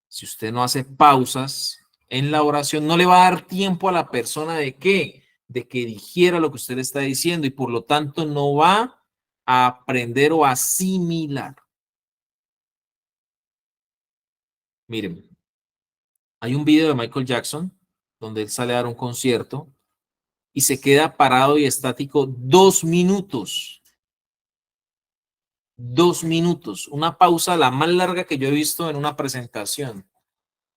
Si usted no hace pausas en la oración, no le va a dar tiempo a la persona de qué, de que dijera lo que usted le está diciendo y por lo tanto no va a aprender o asimilar. Miren, hay un video de Michael Jackson donde él sale a dar un concierto y se queda parado y estático 2 minutos. 2 minutos, una pausa la más larga que yo he visto en una presentación.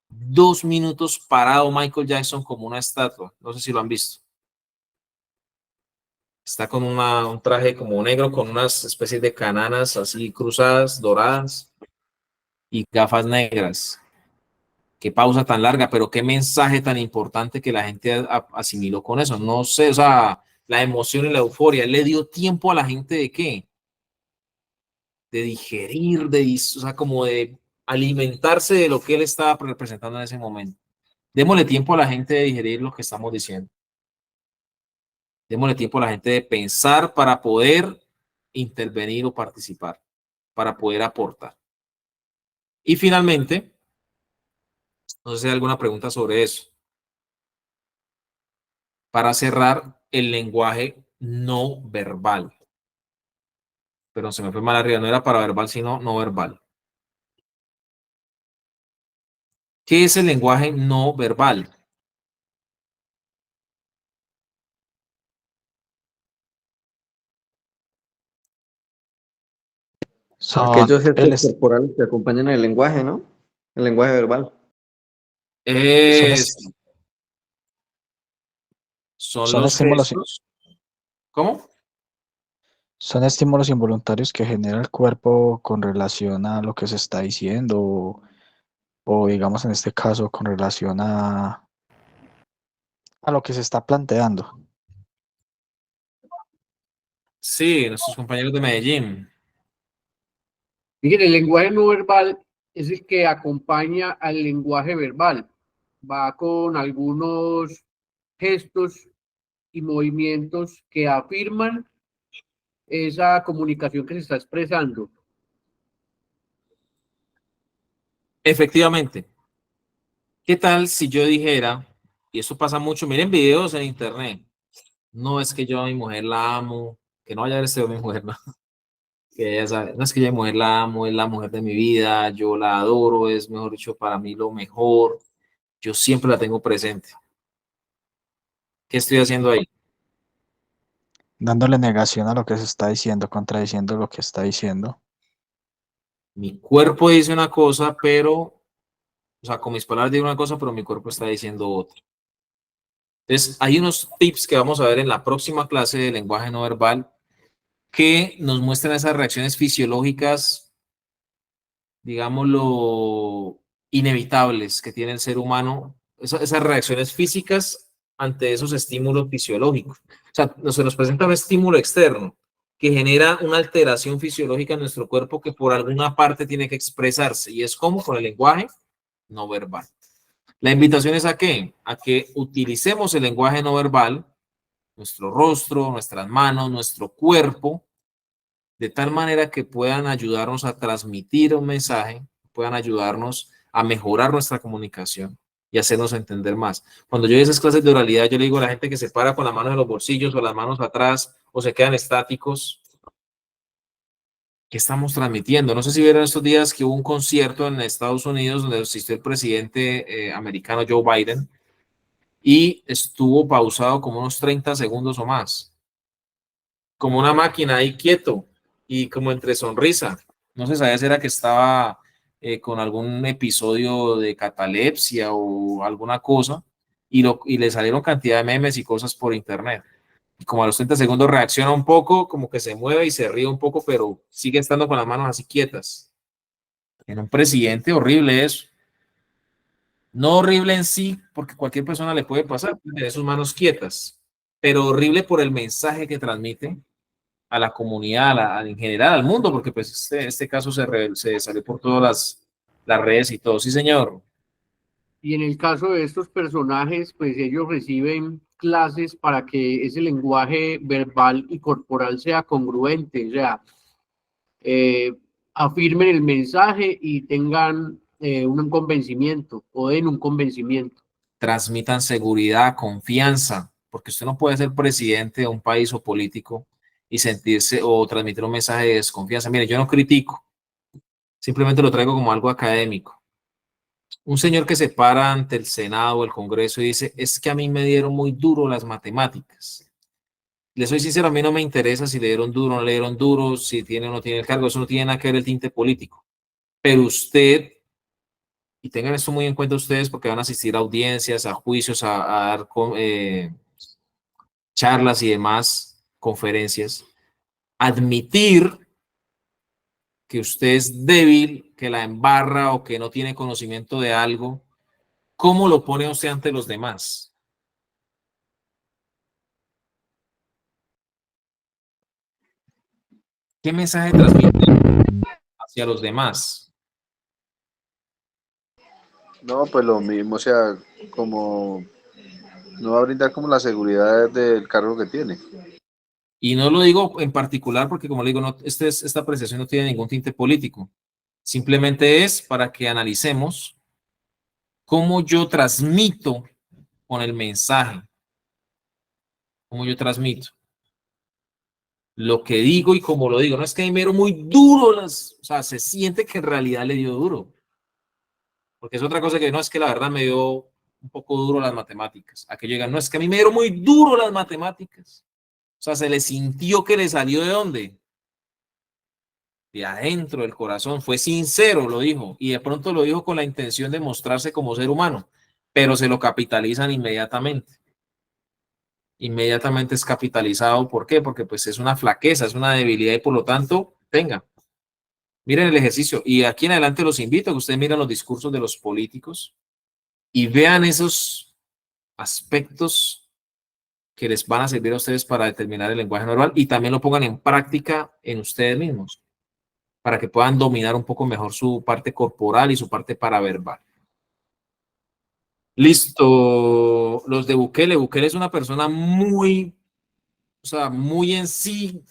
2 minutos parado Michael Jackson como una estatua. No sé si lo han visto. Está con un traje como negro con unas especies de cananas así cruzadas, doradas y gafas negras. Qué pausa tan larga, pero qué mensaje tan importante que la gente asimiló con eso. No sé, o sea, la emoción y la euforia. ¿Le dio tiempo a la gente de qué? De digerir, o sea, como de alimentarse de lo que él estaba representando en ese momento. Démosle tiempo a la gente de digerir lo que estamos diciendo. Démosle tiempo a la gente de pensar para poder intervenir o participar, para poder aportar. Y finalmente, no sé si hay alguna pregunta sobre eso. Para cerrar, el lenguaje no verbal. Pero se me fue mal arriba, no era para verbal, sino no verbal. ¿Qué es el lenguaje no verbal? Aquellos Son gestos corporales que acompañan el lenguaje, ¿no? El lenguaje verbal. Son son los estímulos, gestos. ¿Cómo? son estímulos involuntarios que genera el cuerpo con relación a lo que se está diciendo, o digamos en este caso con relación a lo que se está planteando. Sí, nuestros compañeros de Medellín. Miren, el lenguaje no verbal es el que acompaña al lenguaje verbal. Va con algunos gestos y movimientos que afirman esa comunicación que se está expresando. Efectivamente. ¿Qué tal si yo dijera, y eso pasa mucho, miren videos en internet, no es que yo a mi mujer la amo, que no vaya a ver este mi mujer, no, que ella sabe, no es que yo a mi mujer la amo, es la mujer de mi vida, yo la adoro, es mejor dicho para mí lo mejor, yo siempre la tengo presente. ¿Qué estoy haciendo ahí? Dándole negación a lo que se está diciendo, contradiciendo lo que está diciendo. Mi cuerpo dice una cosa, pero, o sea, con mis palabras digo una cosa, pero mi cuerpo está diciendo otra. Entonces, hay unos tips que vamos a ver en la próxima clase de lenguaje no verbal que nos muestran esas reacciones fisiológicas, digámoslo, inevitables que tiene el ser humano, esas reacciones físicas ante esos estímulos fisiológicos. O sea, se nos presenta un estímulo externo que genera una alteración fisiológica en nuestro cuerpo que por alguna parte tiene que expresarse, y es como con el lenguaje no verbal. La invitación es ¿a qué? A que utilicemos el lenguaje no verbal, nuestro rostro, nuestras manos, nuestro cuerpo, de tal manera que puedan ayudarnos a transmitir un mensaje, puedan ayudarnos a mejorar nuestra comunicación y hacernos entender más. Cuando yo doy esas clases de oralidad, yo le digo a la gente que se para con las manos en los bolsillos o las manos atrás o se quedan estáticos, ¿qué estamos transmitiendo? No sé si vieron estos días que hubo un concierto en Estados Unidos donde asistió el presidente americano Joe Biden y estuvo pausado como unos 30 segundos o más, como una máquina ahí quieto y como entre sonrisa. No se sabía si era que estaba con algún episodio de catalepsia o alguna cosa y le salieron cantidad de memes y cosas por internet. Y como a los 30 segundos reacciona un poco, como que se mueve y se ríe un poco, pero sigue estando con las manos así quietas. Era un presidente horrible eso. No horrible en sí, porque cualquier persona le puede pasar, tener sus manos quietas, pero horrible por el mensaje que transmite a la comunidad, en general al mundo, porque pues este caso se salió por todas las redes y todo. Sí, señor. Y en el caso de estos personajes, pues ellos reciben clases para que ese lenguaje verbal y corporal sea congruente, o sea, afirmen el mensaje y tengan un convencimiento o den un convencimiento. Transmitan seguridad, confianza, porque usted no puede ser presidente de un país o político y sentirse o transmitir un mensaje de desconfianza. Mire, yo no critico, simplemente lo traigo como algo académico. Un señor que se para ante el Senado o el Congreso y dice, es que a mí me dieron muy duro las matemáticas. Le soy sincero, a mí no me interesa si le dieron duro o no le dieron duro, si tiene o no tiene el cargo, eso no tiene nada que ver el tinte político. Pero usted, y tengan esto muy en cuenta ustedes porque van a asistir a audiencias, a juicios, a dar charlas y demás conferencias, admitir que usted es débil, que la embarra o que no tiene conocimiento de algo, ¿cómo lo pone usted ante los demás? ¿Qué mensaje transmite hacia los demás? No, pues lo mismo, o sea, como no va a brindar como la seguridad del cargo que tiene. Y no lo digo en particular porque, como le digo, no, esta apreciación no tiene ningún tinte político. Simplemente es para que analicemos cómo yo transmito con el mensaje, cómo yo transmito lo que digo y cómo lo digo. No es que a mí me dieron muy duro o sea, se siente que en realidad le dio duro. Porque es otra cosa que no es que la verdad me dio un poco duro las matemáticas. A que llegan, no es que a mí me dieron muy duro las matemáticas. O sea, se le sintió que le salió de dónde. de adentro del corazón, fue sincero, lo dijo, y de pronto lo dijo con la intención de mostrarse como ser humano, pero se lo capitalizan inmediatamente. Inmediatamente es capitalizado. ¿Por qué? Porque pues es una flaqueza, es una debilidad y por lo tanto, venga, miren el ejercicio. Y aquí en adelante los invito a que ustedes miren los discursos de los políticos y vean esos aspectos que les van a servir a ustedes para determinar el lenguaje no verbal y también lo pongan en práctica en ustedes mismos, para que puedan dominar un poco mejor su parte corporal y su parte paraverbal. Listo. Los de Bukele. Bukele es una persona muy, o sea, muy en sí,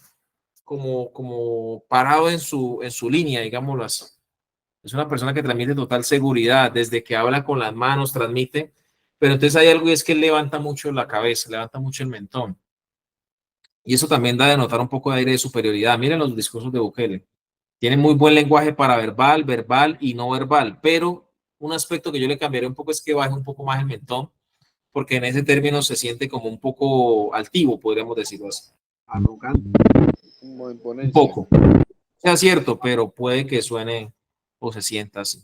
como parado en su línea, digámoslo así. Es una persona que transmite total seguridad, desde que habla con las manos, transmite, pero entonces hay algo y es que él levanta mucho la cabeza, levanta mucho el mentón. Y eso también da de notar un poco de aire de superioridad. Miren los discursos de Bukele. Tiene muy buen lenguaje paraverbal, verbal y no verbal, pero un aspecto que yo le cambiaría un poco es que baje un poco más el mentón, porque en ese término se siente como un poco altivo, podríamos decirlo así. Arrogante. Un poco. Sea cierto, pero puede que suene o se sienta así.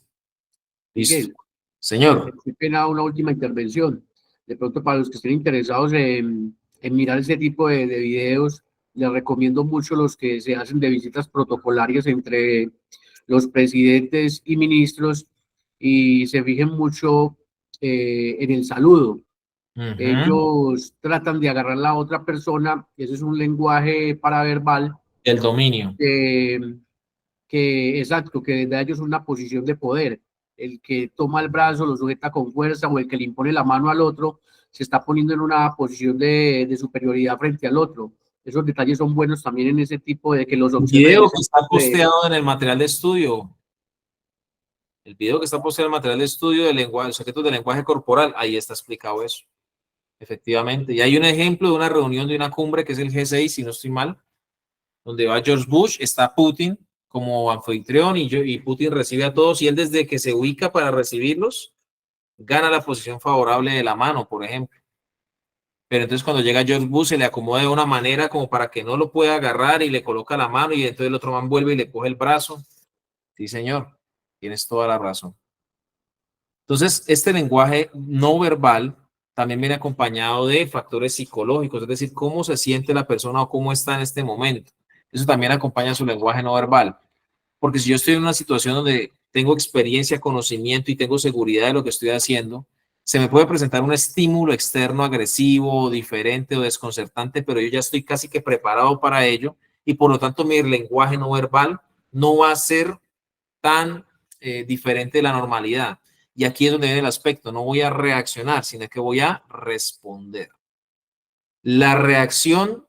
Listo. Miguel, Señor. qué pena una última intervención. De pronto, para los que estén interesados en mirar ese tipo de videos, les recomiendo mucho los que se hacen de visitas protocolarias entre los presidentes y ministros y se fijen mucho en el saludo. Ellos tratan de agarrar a la otra persona, ese es un lenguaje paraverbal. El dominio. Exacto, que da a ellos una posición de poder. El que toma el brazo lo sujeta con fuerza o el que le impone la mano al otro se está poniendo en una posición de superioridad frente al otro. Esos detalles son buenos también en ese tipo de que los observen. El video que está posteado en el material de estudio. El video que está posteado en el material de estudio de lenguaje, los secretos del lenguaje corporal, ahí está explicado eso. Efectivamente. Y hay un ejemplo de una reunión de una cumbre que es el G6, si no estoy mal, donde va George Bush, está Putin como anfitrión y Putin recibe a todos y él desde que se ubica para recibirlos, gana la posición favorable de la mano, por ejemplo. Pero entonces cuando llega George Bush se le acomoda de una manera como para que no lo pueda agarrar y le coloca la mano y entonces el otro man vuelve y le coge el brazo. Sí, señor, tienes toda la razón. Entonces, este lenguaje no verbal también viene acompañado de factores psicológicos, es decir, cómo se siente la persona o cómo está en este momento. Eso también acompaña su lenguaje no verbal. Porque si yo estoy en una situación donde tengo experiencia, conocimiento y tengo seguridad de lo que estoy haciendo, se me puede presentar un estímulo externo agresivo, diferente o desconcertante, pero yo ya estoy casi que preparado para ello y por lo tanto mi lenguaje no verbal no va a ser tan diferente de la normalidad. Y aquí es donde viene el aspecto, no voy a reaccionar, sino que voy a responder. La reacción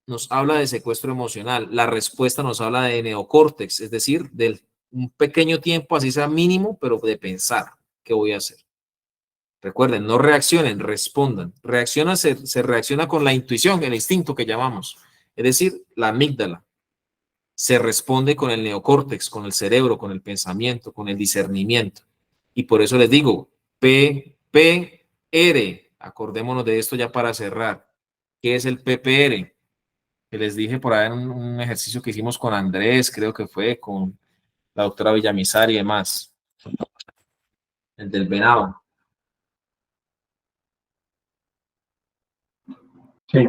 nos habla de secuestro emocional, la respuesta nos habla de neocórtex, es decir, de un pequeño tiempo, así sea mínimo, pero de pensar qué voy a hacer. Recuerden, no reaccionen, respondan. Reacciona, se reacciona con la intuición, el instinto que llamamos, es decir, la amígdala. Se responde con el neocórtex, con el cerebro, con el pensamiento, con el discernimiento. Y por eso les digo, PPR, acordémonos de esto ya para cerrar. ¿Qué es el PPR? Que les dije por ahí en un ejercicio que hicimos con Andrés, creo que fue con la doctora Villamizar y demás. El del venado. Sí.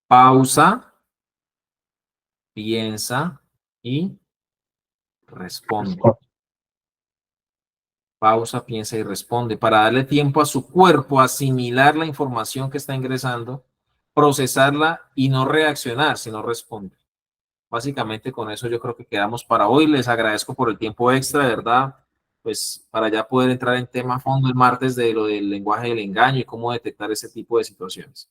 Pausa, piensa y responde. Pausa, piensa y responde para darle tiempo a su cuerpo a asimilar la información que está ingresando, procesarla y no reaccionar, sino responder. Básicamente con eso yo creo que quedamos para hoy. Les agradezco por el tiempo extra, de verdad, pues para ya poder entrar en tema a fondo el martes de lo del lenguaje del engaño y cómo detectar ese tipo de situaciones.